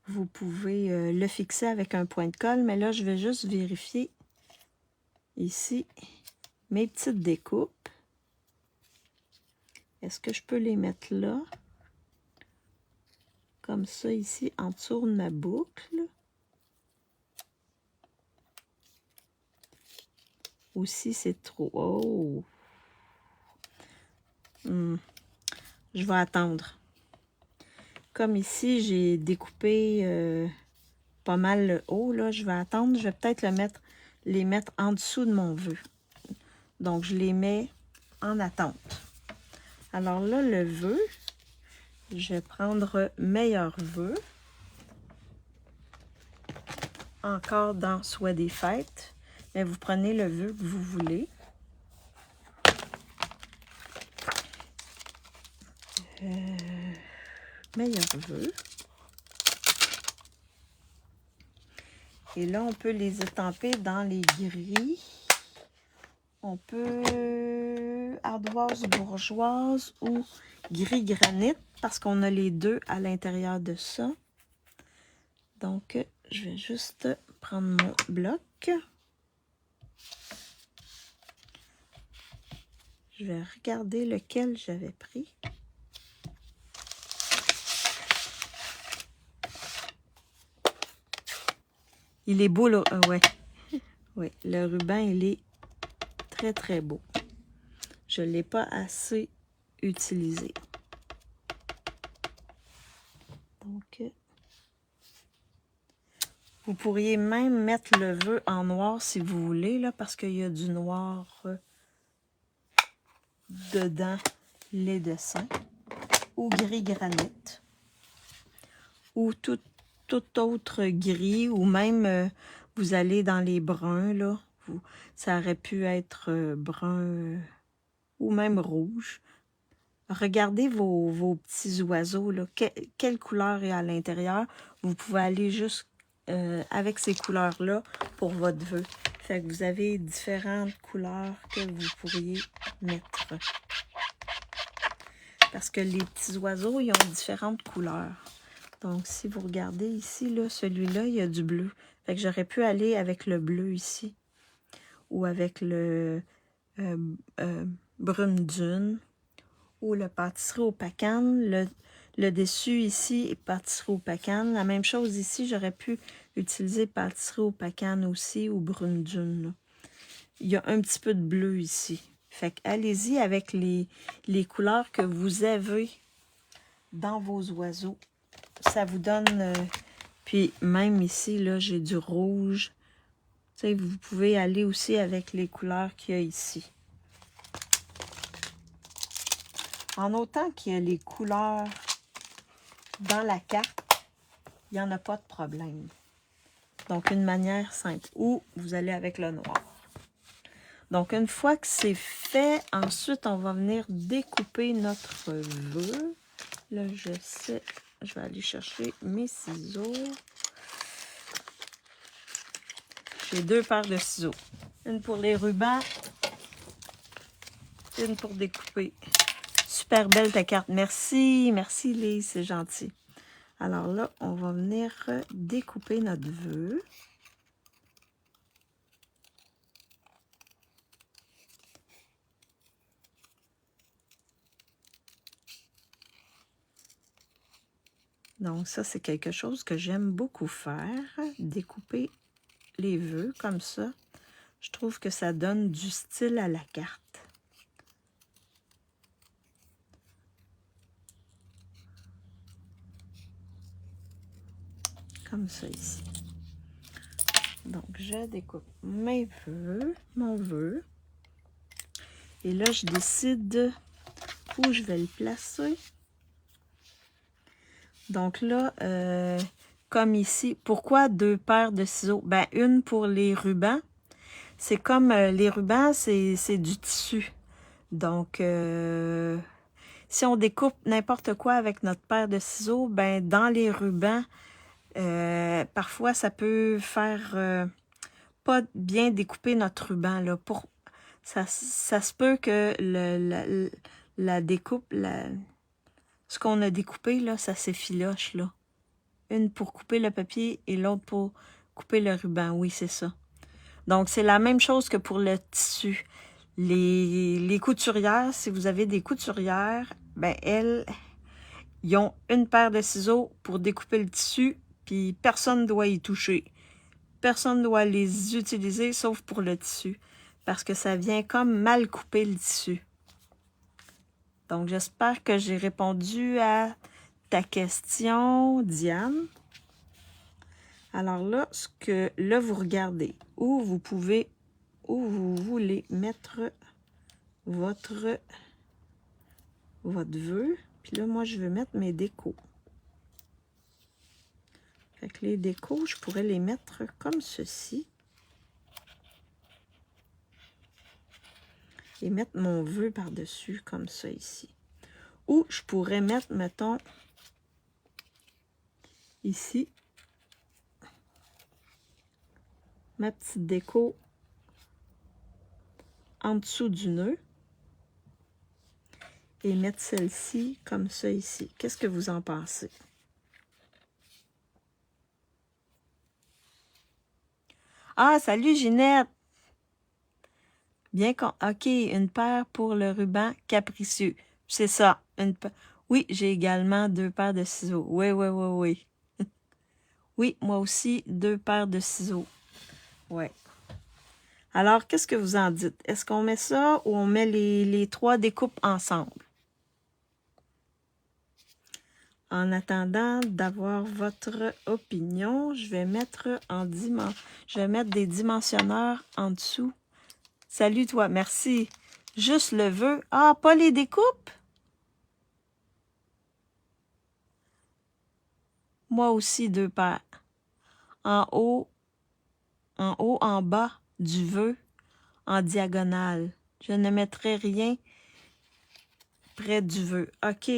vous pouvez le fixer avec un point de colle. Mais là, je vais juste vérifier ici mes petites découpes. Est-ce que je peux les mettre là? Comme ça, ici, en dessous de ma boucle. Ou si c'est trop... Oh! Je vais attendre. Comme ici, j'ai découpé pas mal le haut, là, je vais attendre. Je vais peut-être les mettre en dessous de mon vœu. Donc, je les mets en attente. Alors là, le vœu, je vais prendre meilleur vœu. Encore dans Souhait des fêtes. Mais vous prenez le vœu que vous voulez. Meilleur vœu. Et là, on peut les étamper dans les gris. On peut ardoise bourgeoise ou gris granit parce qu'on a les deux à l'intérieur de ça. Donc, je vais juste prendre mon bloc. Je vais regarder lequel j'avais pris. Il est beau, là. Ouais. Ouais, le ruban, il est très, très beau. Je ne l'ai pas assez utilisé. Donc, vous pourriez même mettre le vœu en noir si vous voulez, là, parce qu'il y a du noir dedans les dessins. Ou gris granit. Ou tout autre gris, ou même vous allez dans les bruns, là. Ça aurait pu être brun ou même rouge. Regardez vos petits oiseaux, là. Quelle couleur est à l'intérieur. Vous pouvez aller juste avec ces couleurs-là pour votre vœu. Fait que vous avez différentes couleurs que vous pourriez mettre. Parce que les petits oiseaux, ils ont différentes couleurs. Donc, si vous regardez ici, là, celui-là, il y a du bleu. Fait que j'aurais pu aller avec le bleu ici. Ou avec le brume dune. Ou le pâtisserie au pacane. Le dessus ici est pâtisserie au pacane. La même chose ici, j'aurais pu utiliser pâtisserie au pacane aussi ou brume dune. Là. Il y a un petit peu de bleu ici. Fait que allez-y avec les couleurs que vous avez dans vos oiseaux. Ça vous donne... puis même ici, là, j'ai du rouge. Tu sais, vous pouvez aller aussi avec les couleurs qu'il y a ici. En autant qu'il y a les couleurs dans la carte, il n'y en a pas de problème. Donc, une manière simple. Ou vous allez avec le noir. Donc, une fois que c'est fait, ensuite, on va venir découper notre vœu. Là, je sais... Je vais aller chercher mes ciseaux. J'ai 2 paires de ciseaux. Une pour les rubans. Une pour découper. Super belle ta carte. Merci. Merci Lise, c'est gentil. Alors là, on va venir découper notre vœu. Donc ça, c'est quelque chose que j'aime beaucoup faire. Découper les vœux comme ça. Je trouve que ça donne du style à la carte. Comme ça ici. Donc, je découpe mes vœux, mon vœu. Et là, je décide où je vais le placer. Donc là, comme ici. Pourquoi 2 paires de ciseaux? Ben, une pour les rubans. C'est comme les rubans, c'est du tissu. Donc, si on découpe n'importe quoi avec notre paire de ciseaux, ben dans les rubans, parfois ça peut faire pas bien découper notre ruban. Là, ça se peut que la découpe, ce qu'on a découpé, là, ça s'effiloche, là. Une pour couper le papier et l'autre pour couper le ruban. Oui, c'est ça. Donc, c'est la même chose que pour le tissu. Les couturières, si vous avez des couturières, ben elles, ils ont une paire de ciseaux pour découper le tissu, puis personne ne doit y toucher. Personne ne doit les utiliser, sauf pour le tissu, parce que ça vient comme mal couper le tissu. Donc, j'espère que j'ai répondu à ta question, Diane. Alors là, vous regardez où vous voulez mettre votre vœu. Puis là, moi, je veux mettre mes décos. Fait que les décos, je pourrais les mettre comme ceci. Et mettre mon vœu par-dessus, comme ça, ici. Ou je pourrais mettre, mettons, ici, ma petite déco en dessous du nœud. Et mettre celle-ci comme ça ici. Qu'est-ce que vous en pensez? Ah, salut Ginette! Bien qu'on... OK, une paire pour le ruban capricieux. C'est ça. Oui, j'ai également 2 paires de ciseaux. Oui, oui, oui, oui. Oui, moi aussi, 2 paires de ciseaux. Oui. Alors, qu'est-ce que vous en dites? Est-ce qu'on met ça ou on met les 3 découpes ensemble? En attendant d'avoir votre opinion, je vais mettre des dimensionneurs en dessous. Salut toi, merci. Juste le vœu. Ah, pas les découpes? Moi aussi, 2 paires. En haut, en bas du vœu, en diagonale. Je ne mettrai rien près du vœu. OK.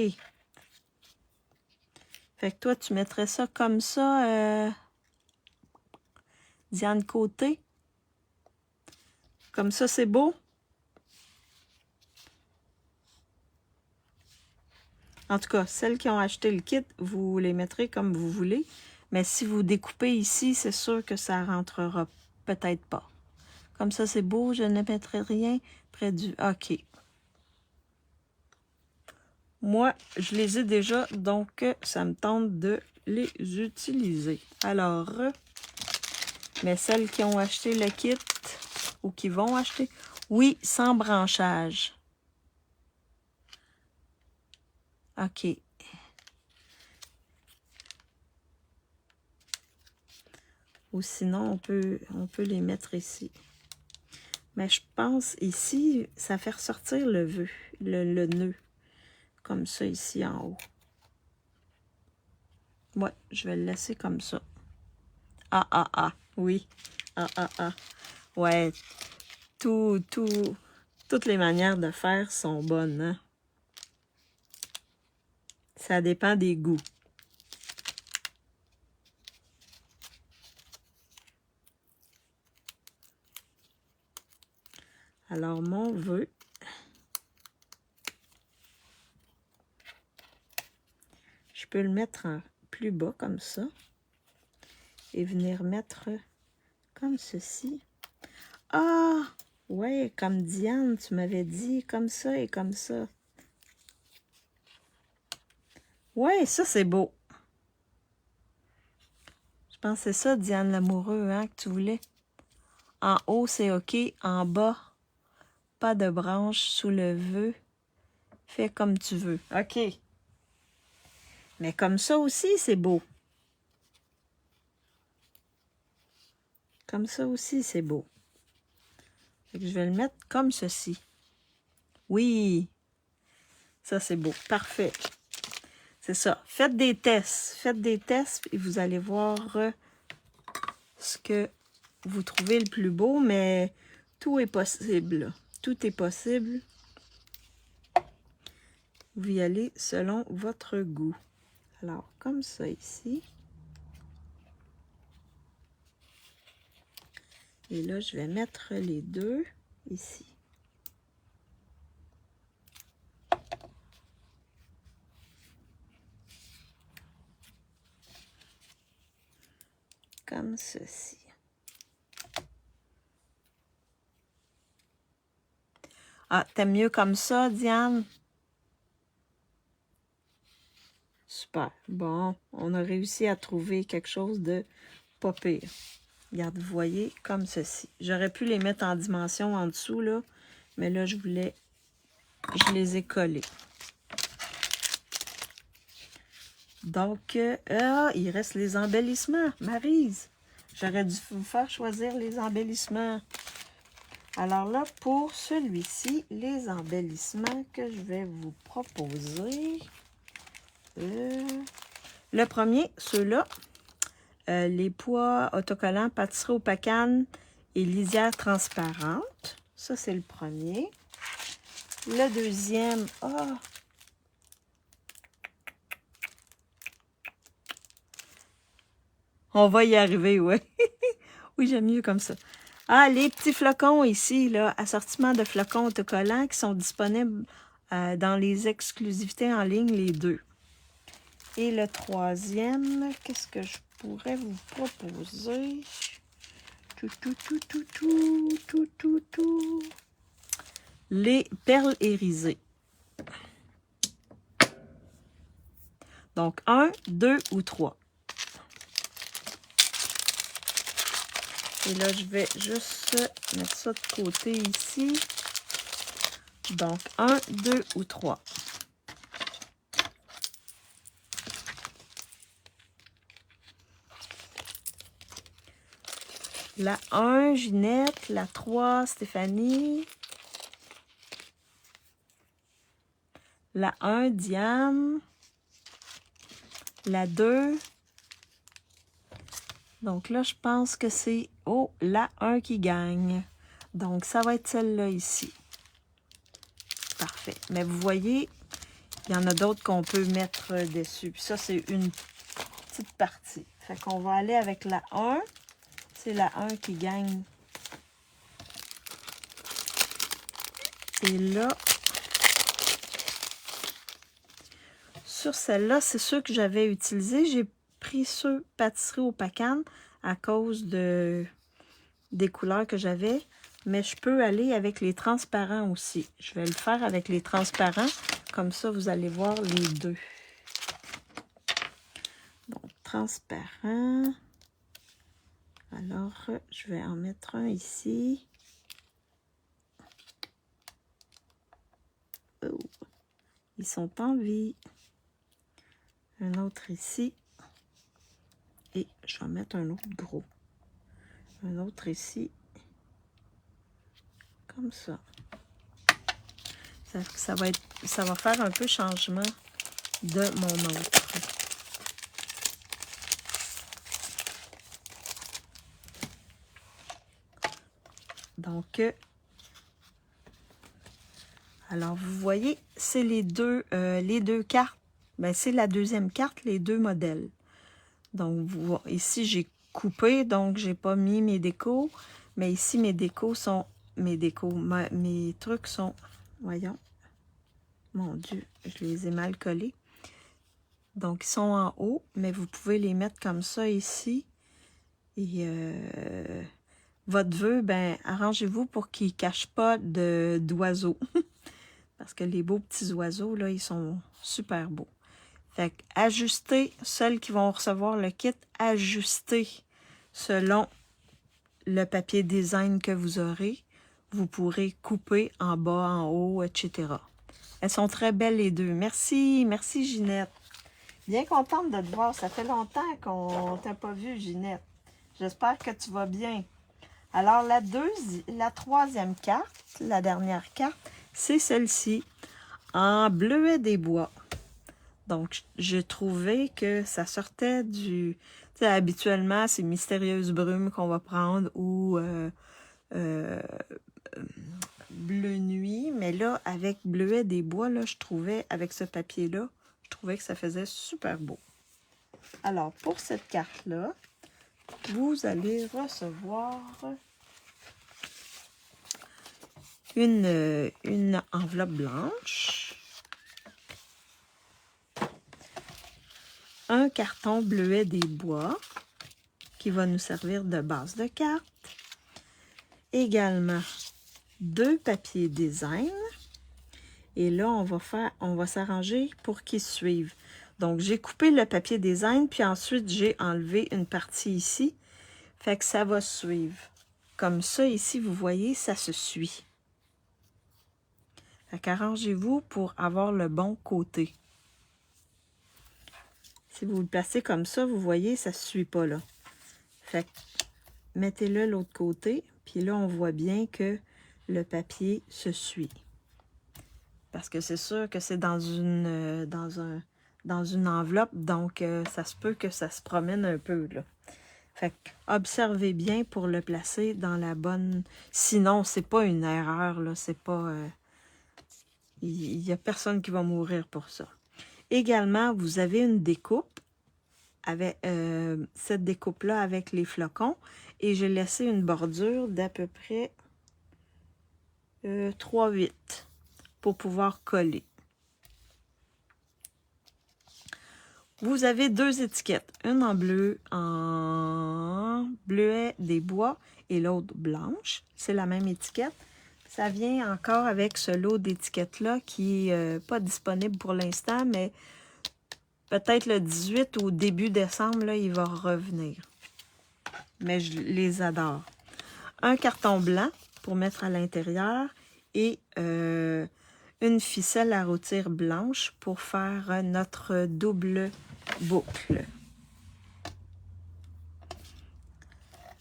Fait que toi, tu mettrais ça comme ça, Diane Côté. Comme ça, c'est beau. En tout cas, celles qui ont acheté le kit, vous les mettrez comme vous voulez. Mais si vous découpez ici, c'est sûr que ça rentrera peut-être pas. Comme ça, c'est beau. Je ne mettrai rien près du... OK. Moi, je les ai déjà, donc ça me tente de les utiliser. Alors, mais celles qui ont acheté le kit ou qui vont acheter, oui, sans branchage. OK. Ou sinon, on peut les mettre ici. Mais je pense ici, ça fait ressortir le vœu, le nœud. Comme ça ici en haut. Ouais, je vais le laisser comme ça. Ah, ah, ah, oui. Ah, ah, ah. Ouais, toutes les manières de faire sont bonnes, hein? Ça dépend des goûts. Alors, mon vœu, je peux le mettre en plus bas comme ça et venir mettre comme ceci. Ah, ouais, comme Diane, tu m'avais dit, comme ça et comme ça. Ouais, ça, c'est beau. Je pense que c'est ça, Diane Lamoureux, hein, que tu voulais. En haut, c'est OK. En bas, pas de branche sous le vœu. Fais comme tu veux. OK. Mais comme ça aussi, c'est beau. Comme ça aussi, c'est beau. Fait que je vais le mettre comme ceci. Oui. Ça, c'est beau. Parfait. c'est ça. Faites des tests. Faites des tests et vous allez voir ce que vous trouvez le plus beau, mais tout est possible. Tout est possible. Vous y allez selon votre goût. Alors, comme ça ici. Et là, je vais mettre les deux ici. Comme ceci. Ah, t'aimes mieux comme ça, Diane? Super. Bon, on a réussi à trouver quelque chose de pas pire. Regarde, vous voyez, comme ceci. J'aurais pu les mettre en dimension en dessous, là, mais là, je les ai collés. Donc, il reste les embellissements. Maryse, j'aurais dû vous faire choisir les embellissements. Alors là, pour celui-ci, les embellissements que je vais vous proposer. Le premier, ceux-là. Les pois autocollants, pâtisserie aux pacanes et lisière transparente. Ça, c'est le premier. Le deuxième, on va y arriver, oui. Oui, j'aime mieux comme ça. Ah, les petits flocons ici, là, assortiment de flocons autocollants qui sont disponibles dans les exclusivités en ligne, les deux. Et le troisième, qu'est-ce que je pourrais vous proposer? Les perles irisées. Donc, 1, 2 ou 3. Et là, je vais juste mettre ça de côté ici. Donc, 1, 2 ou 3. La 1, Ginette. La 3, Stéphanie. La 1, Diane. La 2. Donc là, je pense que c'est la 1 qui gagne. Donc, ça va être celle-là ici. Parfait. Mais vous voyez, il y en a d'autres qu'on peut mettre dessus. Puis ça, c'est une petite partie. Fait qu'on va aller avec la 1. C'est la 1 qui gagne. Et là, sur celle-là, c'est ceux que j'avais utilisés. J'ai pris ceux pâtisserie aux pacanes à cause des couleurs que j'avais. Mais je peux aller avec les transparents aussi. Je vais le faire avec les transparents. Comme ça, vous allez voir les deux. Donc, transparent. Alors, je vais en mettre un ici. Oh, ils sont en vie. Un autre ici. Et je vais mettre un autre gros. Un autre ici. Comme ça. Ça va faire un peu changement de mon autre. Donc, alors vous voyez, c'est les deux cartes. Ben, c'est la deuxième carte, les deux modèles. Donc, ici, j'ai coupé, donc j'ai pas mis mes décos. Mais ici, mes décos sont... Mes trucs sont... Voyons. Mon Dieu, je les ai mal collés. Donc, ils sont en haut, mais vous pouvez les mettre comme ça ici. Et votre vœu, ben, arrangez-vous pour qu'il ne cache pas d'oiseaux. Parce que les beaux petits oiseaux, là, ils sont super beaux. Fait que ajustez, celles qui vont recevoir le kit, ajustez selon le papier design que vous aurez. Vous pourrez couper en bas, en haut, etc. Elles sont très belles les deux. Merci, merci Ginette. Bien contente de te voir. Ça fait longtemps qu'on ne t'a pas vu, Ginette. J'espère que tu vas bien. Alors, la troisième carte, la dernière carte, c'est celle-ci, en bleuet des bois. Donc, j'ai trouvé que ça sortait du... Tu sais, habituellement, c'est Mystérieuse Brume qu'on va prendre ou Bleu Nuit. Mais là, avec Bleuet des Bois, là, je trouvais, avec ce papier-là, je trouvais que ça faisait super beau. Alors, pour cette carte-là, vous allez recevoir une enveloppe blanche, un carton Bleuet des Bois qui va nous servir de base de carte, également 2 papiers design, et là on va s'arranger pour qu'ils suivent. Donc j'ai coupé le papier design, puis ensuite j'ai enlevé une partie ici, fait que ça va suivre. Comme ça ici, vous voyez, ça se suit. Fait qu'arrangez-vous pour avoir le bon côté. Si vous le placez comme ça, vous voyez, ça ne se suit pas là. Fait que mettez-le l'autre côté, puis là, on voit bien que le papier se suit. Parce que c'est sûr que c'est dans une enveloppe, donc ça se peut que ça se promène un peu, là. Fait que observez bien pour le placer dans la bonne... Sinon, c'est pas une erreur, là, c'est pas... Il n'y a personne qui va mourir pour ça. Également, vous avez une découpe, avec cette découpe-là avec les flocons, et j'ai laissé une bordure d'à peu près 3/8 pour pouvoir coller. Vous avez 2 étiquettes, une en bleuet des bois et l'autre blanche. C'est la même étiquette. Ça vient encore avec ce lot d'étiquettes-là qui n'est pas disponible pour l'instant, mais peut-être le 18 ou début décembre, là, il va revenir. Mais je les adore. Un carton blanc pour mettre à l'intérieur et une ficelle à rôtir blanche pour faire notre double boucle.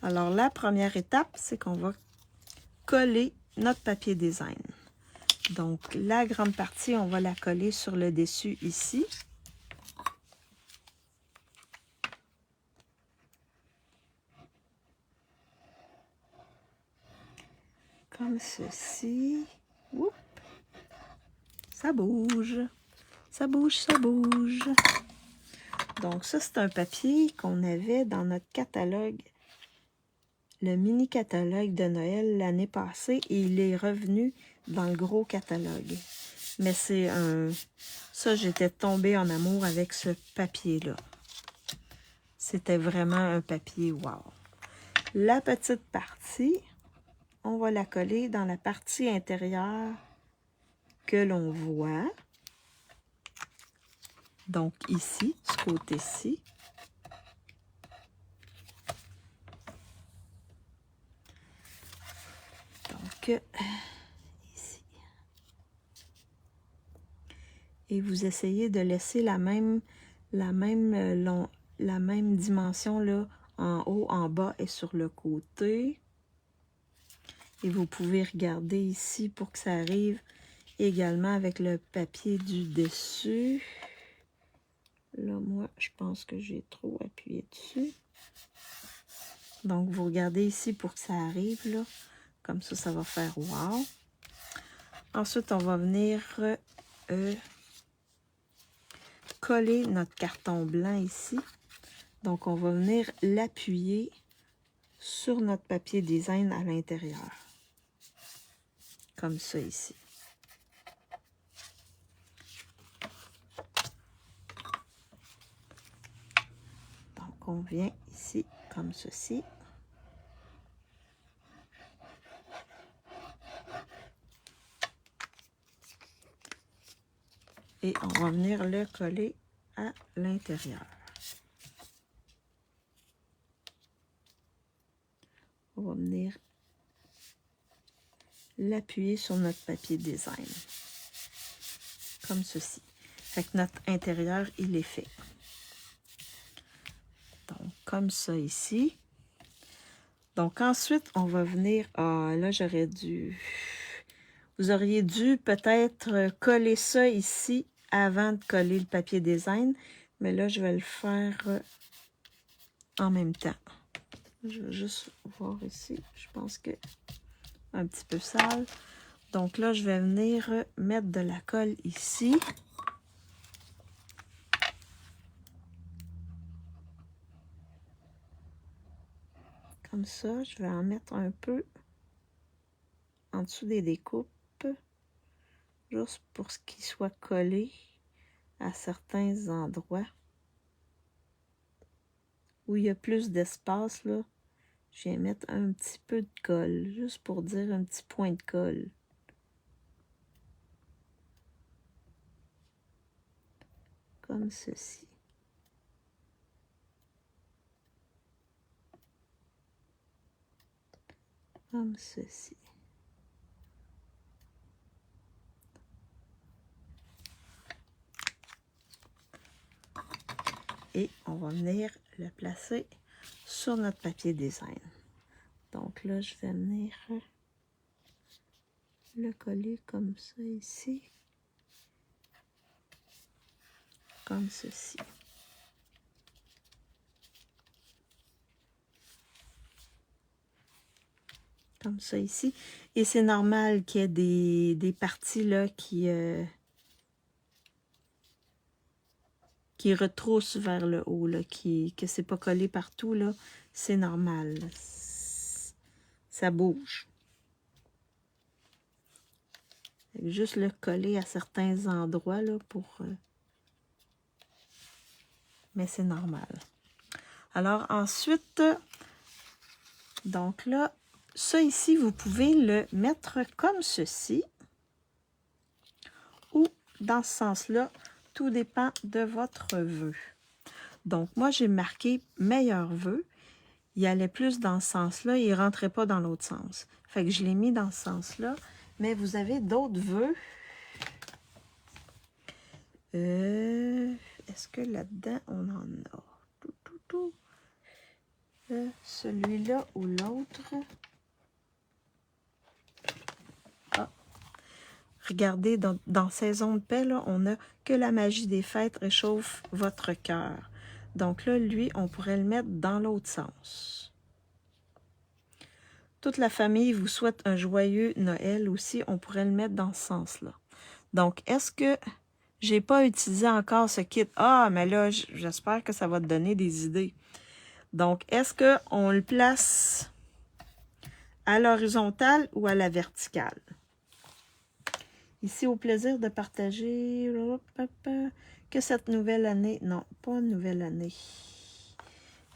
Alors, la première étape, c'est qu'on va coller notre papier design. Donc, la grande partie, on va la coller sur le dessus ici. Comme ceci. Oups. Ça bouge. Ça bouge, ça bouge. Donc, ça, c'est un papier qu'on avait dans notre catalogue, le mini-catalogue de Noël l'année passée, et il est revenu dans le gros catalogue. Mais c'est un... Ça, j'étais tombée en amour avec ce papier-là. C'était vraiment un papier wow. La petite partie, on va la coller dans la partie intérieure que l'on voit. Donc ici, ce côté-ci. Donc, ici. Et vous essayez de laisser la même dimension là, en haut, en bas et sur le côté. Et vous pouvez regarder ici pour que ça arrive également avec le papier du dessus. Là, moi, je pense que j'ai trop appuyé dessus. Donc, vous regardez ici pour que ça arrive, là. Comme ça, ça va faire wow. Ensuite, on va venir coller notre carton blanc ici. Donc, on va venir l'appuyer sur notre papier design à l'intérieur. Comme ça ici. Donc, on vient ici comme ceci. Et on va venir le coller à l'intérieur. On va venir l'appuyer sur notre papier design. Comme ceci. Fait que notre intérieur, il est fait. Donc, comme ça ici. Donc, ensuite, on va venir... Ah, là, j'aurais dû... Vous auriez dû peut-être coller ça ici avant de coller le papier design, mais là, je vais le faire en même temps. Je vais juste voir ici. Je pense que un petit peu sale. Donc là, je vais venir mettre de la colle ici. Comme ça, je vais en mettre un peu en dessous des découpes, juste pour ce qui soit collé à certains endroits où il y a plus d'espace, là. Je viens mettre un petit peu de colle, juste pour dire un petit point de colle. Comme ceci. Comme ceci. Et on va venir le placer sur notre papier design. Donc là, je vais venir le coller comme ça ici. Comme ceci. Comme ça ici. Et c'est normal qu'il y ait des parties là qui retroussent vers le haut, là, que c'est pas collé partout, là. C'est normal. Ça bouge. Juste le coller à certains endroits, là, pour... mais c'est normal. Alors, ensuite, donc là, ça ici, vous pouvez le mettre comme ceci. Ou dans ce sens-là, tout dépend de votre vœu. Donc, moi, j'ai marqué « meilleur vœu ». Il allait plus dans ce sens-là, il ne rentrait pas dans l'autre sens. Fait que je l'ai mis dans ce sens-là. Mais vous avez d'autres vœux. Est-ce que là-dedans, on en a? Celui-là ou l'autre? Ah. Regardez, dans Saison de paix, là, on a « que la magie des fêtes réchauffe votre cœur ». Donc là, lui, on pourrait le mettre dans l'autre sens. Toute la famille vous souhaite un joyeux Noël aussi. On pourrait le mettre dans ce sens-là. Donc, est-ce que j'ai pas utilisé encore ce kit? Ah, mais là, j'espère que ça va te donner des idées. Donc, est-ce qu'on le place à l'horizontale ou à la verticale? Ici, au plaisir de partager... Que cette nouvelle année... Non, pas nouvelle année.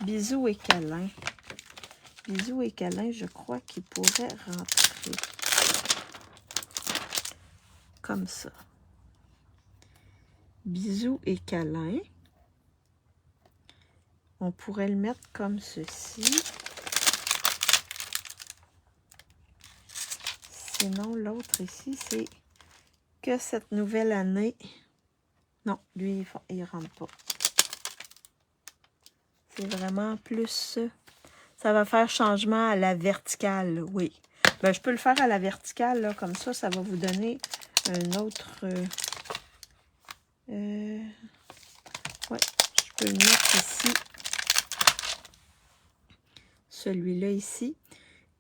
Bisous et câlins. Bisous et câlins, je crois qu'il pourrait rentrer. Comme ça. Bisous et câlins. On pourrait le mettre comme ceci. Sinon, l'autre ici, c'est que cette nouvelle année... Non, lui, il rentre pas. C'est vraiment plus... Ça va faire changement à la verticale, oui. Ben, je peux le faire à la verticale, là, comme ça, ça va vous donner un autre... ouais, je peux le mettre ici. Celui-là ici.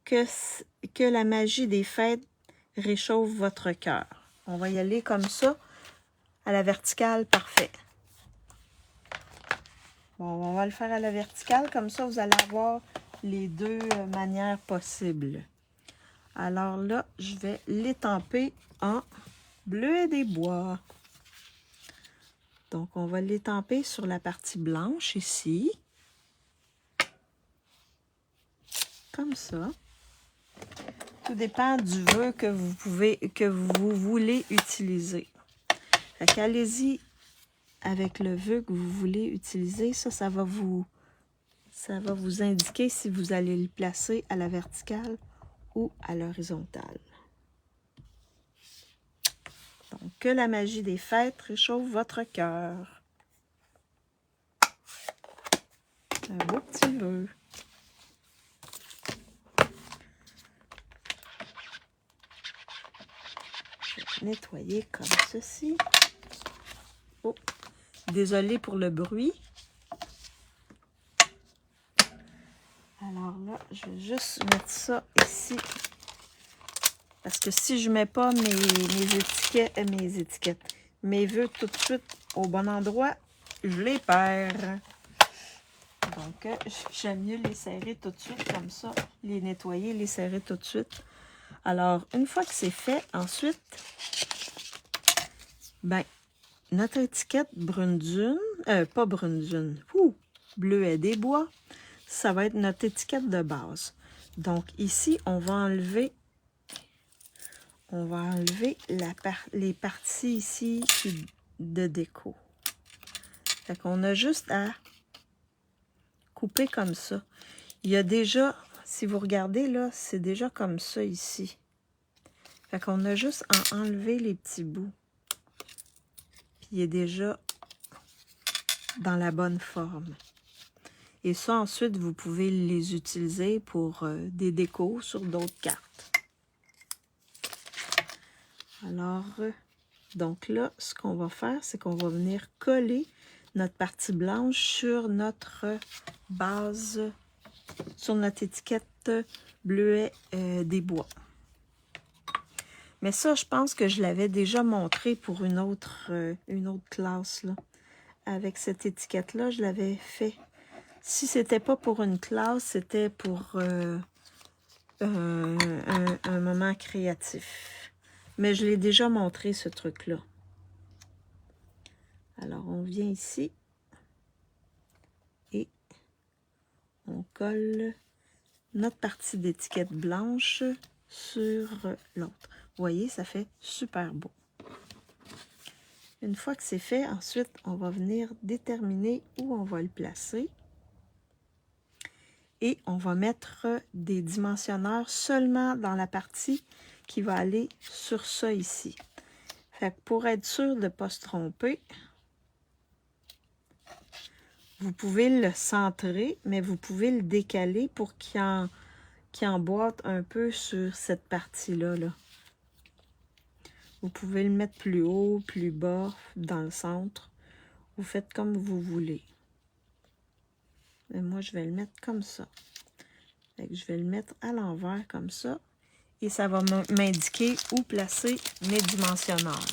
Que la magie des fêtes réchauffe votre cœur. On va y aller comme ça, à la verticale, parfait. Bon, on va le faire à la verticale, comme ça, vous allez avoir les deux manières possibles. Alors là, je vais l'étamper en bleu des bois. Donc, on va l'étamper sur la partie blanche ici. Comme ça. Tout dépend du vœu que vous voulez utiliser. Fait qu'allez-y avec le vœu que vous voulez utiliser. Ça va vous indiquer si vous allez le placer à la verticale ou à l'horizontale. Donc, que la magie des fêtes réchauffe votre cœur. Un beau petit vœu. Je vais nettoyer comme ceci. Oh, désolée pour le bruit. Alors là, je vais juste mettre ça ici. Parce que si je mets pas mes étiquettes, mes vœux tout de suite au bon endroit, je les perds. Donc, j'aime mieux les serrer tout de suite comme ça. Les nettoyer, les serrer tout de suite. Alors, une fois que c'est fait, ensuite, ben, notre étiquette brune dune, pas brune dune, bleuet des bois, ça va être notre étiquette de base. Donc, ici, on va enlever les parties ici de déco. Fait qu'on a juste à couper comme ça. Il y a déjà, si vous regardez là, c'est déjà comme ça ici. Fait qu'on a juste à enlever les petits bouts. Puis il est déjà dans la bonne forme. Et ça, ensuite, vous pouvez les utiliser pour des décos sur d'autres cartes. Alors, donc là, ce qu'on va faire, c'est qu'on va venir coller notre partie blanche sur notre base, sur notre étiquette bleuet des bois. Mais ça, je pense que je l'avais déjà montré pour une autre classe, là. Avec cette étiquette-là, je l'avais fait. Si c'était pas pour une classe, c'était pour un moment créatif. Mais je l'ai déjà montré, ce truc-là. Alors, on vient ici et on colle notre partie d'étiquette blanche sur l'autre. Vous voyez, ça fait super beau. Une fois que c'est fait, ensuite, on va venir déterminer où on va le placer. Et on va mettre des dimensionneurs seulement dans la partie qui va aller sur ça ici. Fait que pour être sûr de ne pas se tromper, vous pouvez le centrer, mais vous pouvez le décaler pour qu'il emboîte un peu sur cette partie-là. Là. Vous pouvez le mettre plus haut, plus bas, dans le centre. Vous faites comme vous voulez. Mais moi, je vais le mettre comme ça. Fait que je vais le mettre à l'envers comme ça. Et ça va m'indiquer où placer mes dimensionneurs.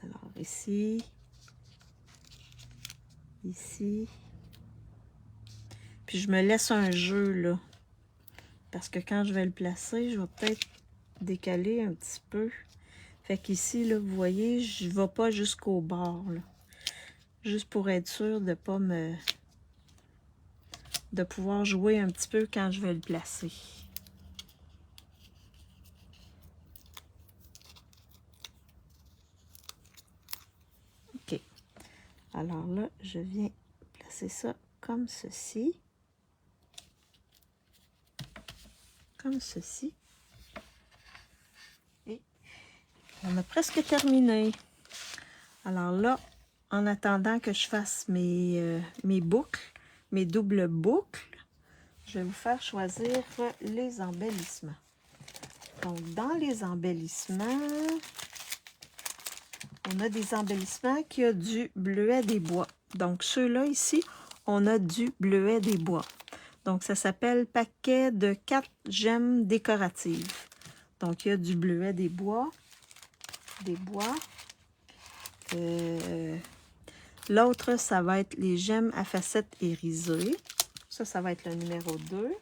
Alors ici, ici. Puis je me laisse un jeu là. Parce que quand je vais le placer, je vais peut-être décaler un petit peu. Fait qu'ici, là, vous voyez, je ne vais pas jusqu'au bord. Là. Juste pour être sûr de pas de pouvoir jouer un petit peu quand je vais le placer. OK. Alors là, je viens placer ça comme ceci. Comme ceci. Et on a presque terminé. Alors là, en attendant que je fasse mes boucles, mes doubles boucles, je vais vous faire choisir les embellissements. Donc, dans les embellissements, on a des embellissements qui ont du bleuet des bois. Donc, ceux-là ici, on a du bleuet des bois. Donc, ça s'appelle paquet de 4 gemmes décoratives. Donc, il y a du bleuet des bois. L'autre, ça va être les gemmes à facettes irisées. Ça va être le numéro 2.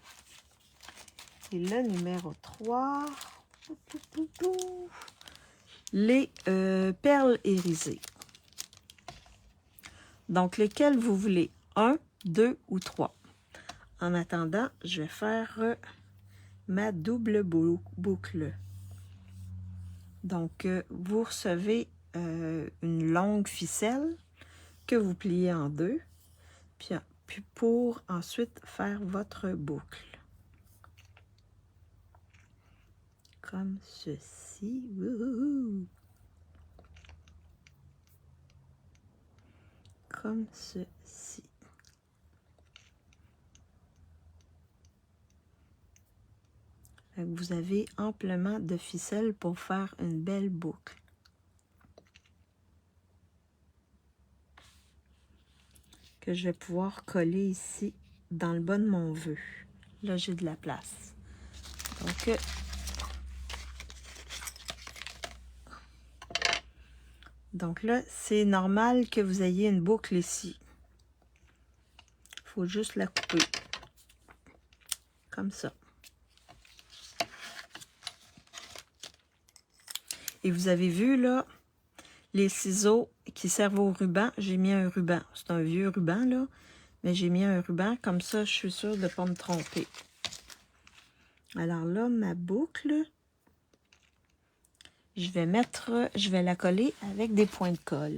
Et le numéro 3, les perles irisées. Donc, lesquelles vous voulez? 1, 2 ou 3. En attendant, je vais faire ma double boucle. Donc, vous recevez une longue ficelle que vous pliez en deux, puis pour ensuite faire votre boucle. Comme ceci. Wouhou! Comme ceci. Vous avez amplement de ficelle pour faire une belle boucle. que je vais pouvoir coller ici dans le bas de mon vœu. Là, j'ai de la place. Donc là, c'est normal que vous ayez une boucle ici. Il faut juste la couper. Comme ça. Et vous avez vu, là, les ciseaux qui servent au ruban. J'ai mis un ruban. C'est un vieux ruban, là. Mais j'ai mis un ruban. Comme ça, je suis sûre de ne pas me tromper. Alors là, ma boucle, je vais la coller avec des points de colle.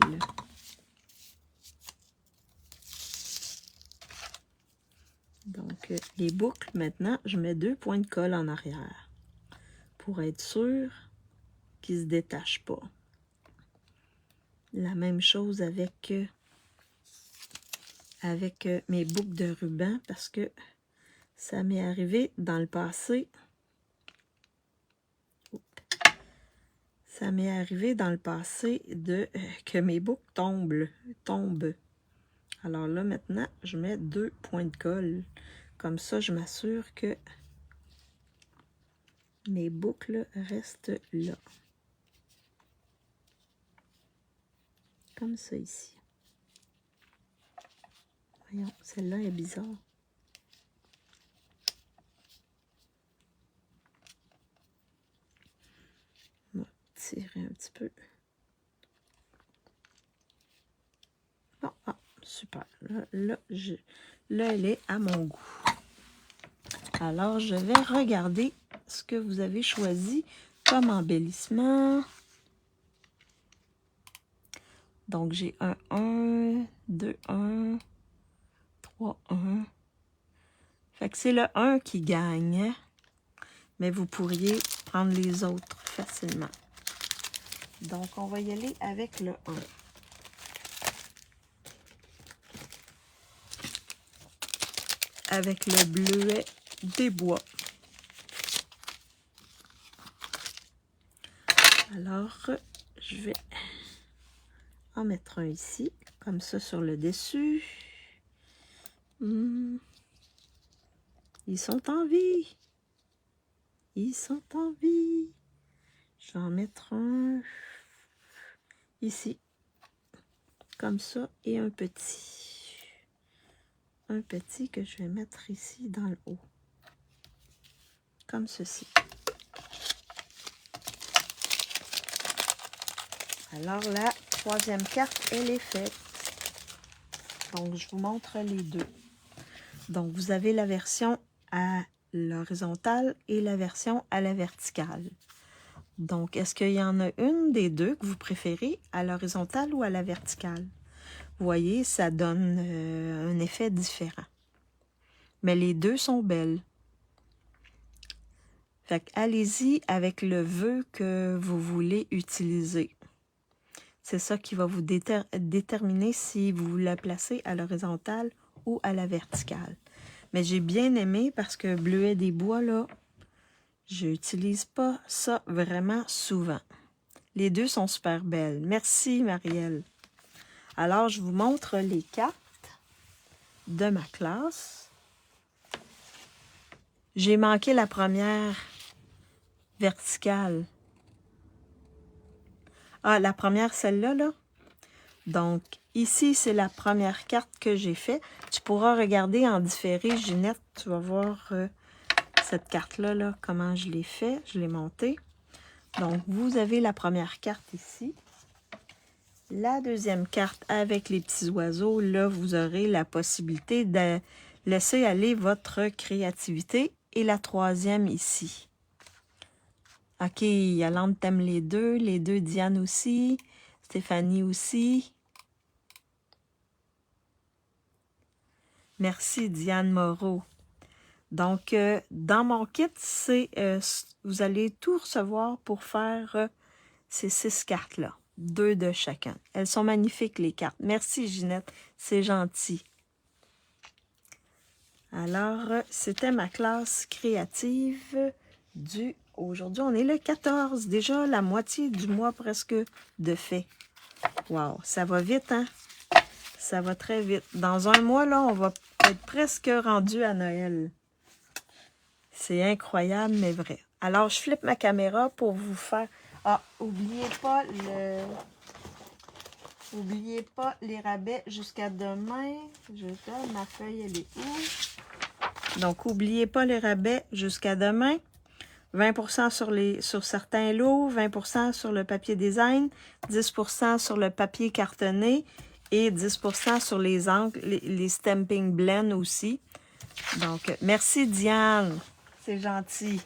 Donc, les boucles, maintenant, je mets 2 points de colle en arrière pour être sûr qu'ils ne se détachent pas. La même chose avec mes boucles de ruban parce que ça m'est arrivé dans le passé. Ça m'est arrivé dans le passé que mes boucles tombent. Alors là, maintenant, je mets 2 points de colle. Comme ça, je m'assure que mes boucles restent là. Comme ça ici. Voyons, celle-là est bizarre. On va tirer un petit peu. Bon, ah, super. Là, elle est à mon goût. Alors, je vais regarder ce que vous avez choisi comme embellissement. Donc, j'ai un 1, 2, 1, 3, 1. Fait que c'est le 1 qui gagne. Mais vous pourriez prendre les autres facilement. Donc, on va y aller avec le 1. Avec le bleuet des bois. Alors, je vais en mettre un ici, comme ça sur le dessus. Ils sont en vie. Ils sont en vie. Je vais en mettre un ici, comme ça, et un petit. Un petit que je vais mettre ici dans le haut, comme ceci. Alors la troisième carte, elle est faite. Donc je vous montre les deux. Donc vous avez la version à l'horizontale et la version à la verticale. Donc est-ce qu'il y en a une des deux que vous préférez, à l'horizontale ou à la verticale? Vous voyez, ça donne un effet différent. Mais les deux sont belles. Fait que allez-y avec le vœu que vous voulez utiliser. C'est ça qui va vous déterminer si vous la placez à l'horizontale ou à la verticale. Mais j'ai bien aimé parce que bleuet des bois, là, je n'utilise pas ça vraiment souvent. Les deux sont super belles. Merci, Marielle. Alors, je vous montre les cartes de ma classe. J'ai manqué la première verticale. Ah, la première, celle-là, là. Donc, ici, c'est la première carte que j'ai faite. Tu pourras regarder en différé, Ginette. Tu vas voir cette carte-là, là, comment je l'ai fait. Je l'ai montée. Donc, vous avez la première carte ici. La deuxième carte avec les petits oiseaux, là, vous aurez la possibilité de laisser aller votre créativité. Et la troisième ici. OK, Yolande t'aime les deux, Diane aussi, Stéphanie aussi. Merci, Diane Moreau. Donc, dans mon kit, vous allez tout recevoir pour faire ces 6 cartes-là. 2 de chacun. Elles sont magnifiques, les cartes. Merci, Ginette. C'est gentil. Alors, c'était ma classe créative du... Aujourd'hui, on est le 14. Déjà, la moitié du mois presque de fait. Wow, ça va vite, hein? Ça va très vite. Dans un mois, là, on va être presque rendu à Noël. C'est incroyable, mais vrai. Alors, je flippe ma caméra pour vous faire... Ah, oubliez pas Oubliez pas les rabais jusqu'à demain. Je donne ma feuille, elle est où? Donc, oubliez pas les rabais jusqu'à demain. 20% sur certains lots, 20% sur le papier design, 10% sur le papier cartonné et 10% sur les encres, les stamping blend aussi. Donc, merci Diane, c'est gentil.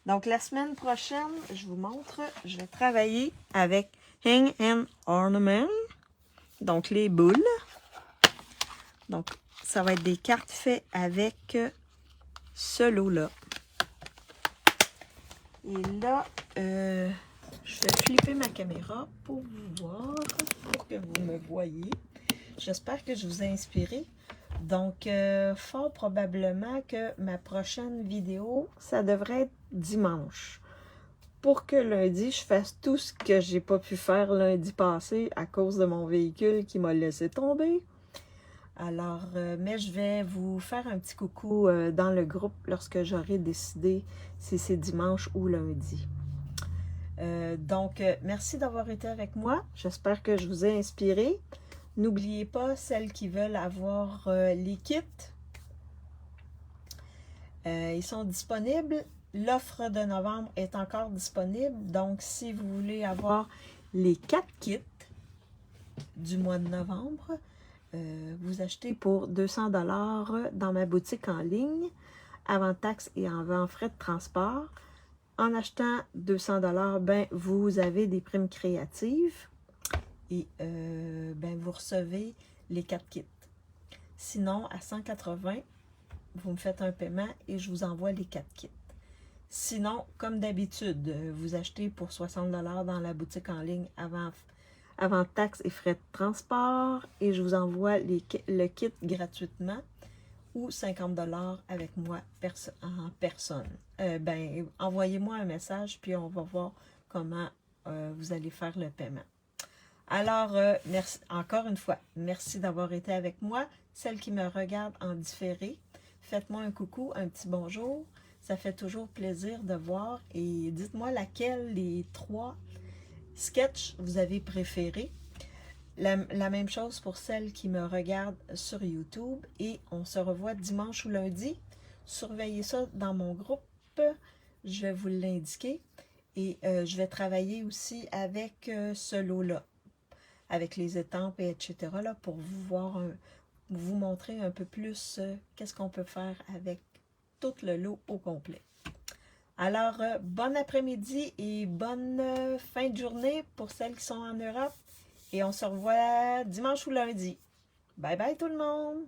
Donc, la semaine prochaine, je vous montre, je vais travailler avec Hang and Ornament, donc les boules. Donc, ça va être des cartes faites avec ce lot-là. Et là, je vais flipper ma caméra pour vous voir, pour que vous me voyez. J'espère que je vous ai inspiré. Donc, fort probablement que ma prochaine vidéo, ça devrait être dimanche. Pour que lundi, je fasse tout ce que j'ai pas pu faire lundi passé à cause de mon véhicule qui m'a laissé tomber. Alors, mais je vais vous faire un petit coucou dans le groupe lorsque j'aurai décidé si c'est dimanche ou lundi. Donc, merci d'avoir été avec moi. J'espère que je vous ai inspiré. N'oubliez pas, celles qui veulent avoir les kits, ils sont disponibles. L'offre de novembre est encore disponible. Donc, si vous voulez avoir les 4 kits du mois de novembre, vous achetez pour 200 $ dans ma boutique en ligne, avant taxes et avant frais de transport. En achetant 200 $, ben, vous avez des primes créatives et ben, vous recevez les 4 kits. Sinon, à 180, vous me faites un paiement et je vous envoie les 4 kits. Sinon, comme d'habitude, vous achetez pour 60 $ dans la boutique en ligne avant taxes et frais de transport et je vous envoie le kit gratuitement ou 50 $ avec moi en personne. Ben, envoyez-moi un message puis on va voir comment vous allez faire le paiement. Alors, merci encore une fois, merci d'avoir été avec moi. Celles qui me regardent en différé, faites-moi un coucou, un petit bonjour. Ça fait toujours plaisir de voir et dites-moi laquelle des 3 sketchs vous avez préféré. La même chose pour celles qui me regardent sur YouTube et on se revoit dimanche ou lundi. Surveillez ça dans mon groupe, je vais vous l'indiquer et je vais travailler aussi avec ce lot-là, avec les étampes et etc. là, pour vous montrer un peu plus qu'est-ce qu'on peut faire avec tout le lot au complet. Alors, bon après-midi et bonne fin de journée pour celles qui sont en Europe. Et on se revoit dimanche ou lundi. Bye bye tout le monde!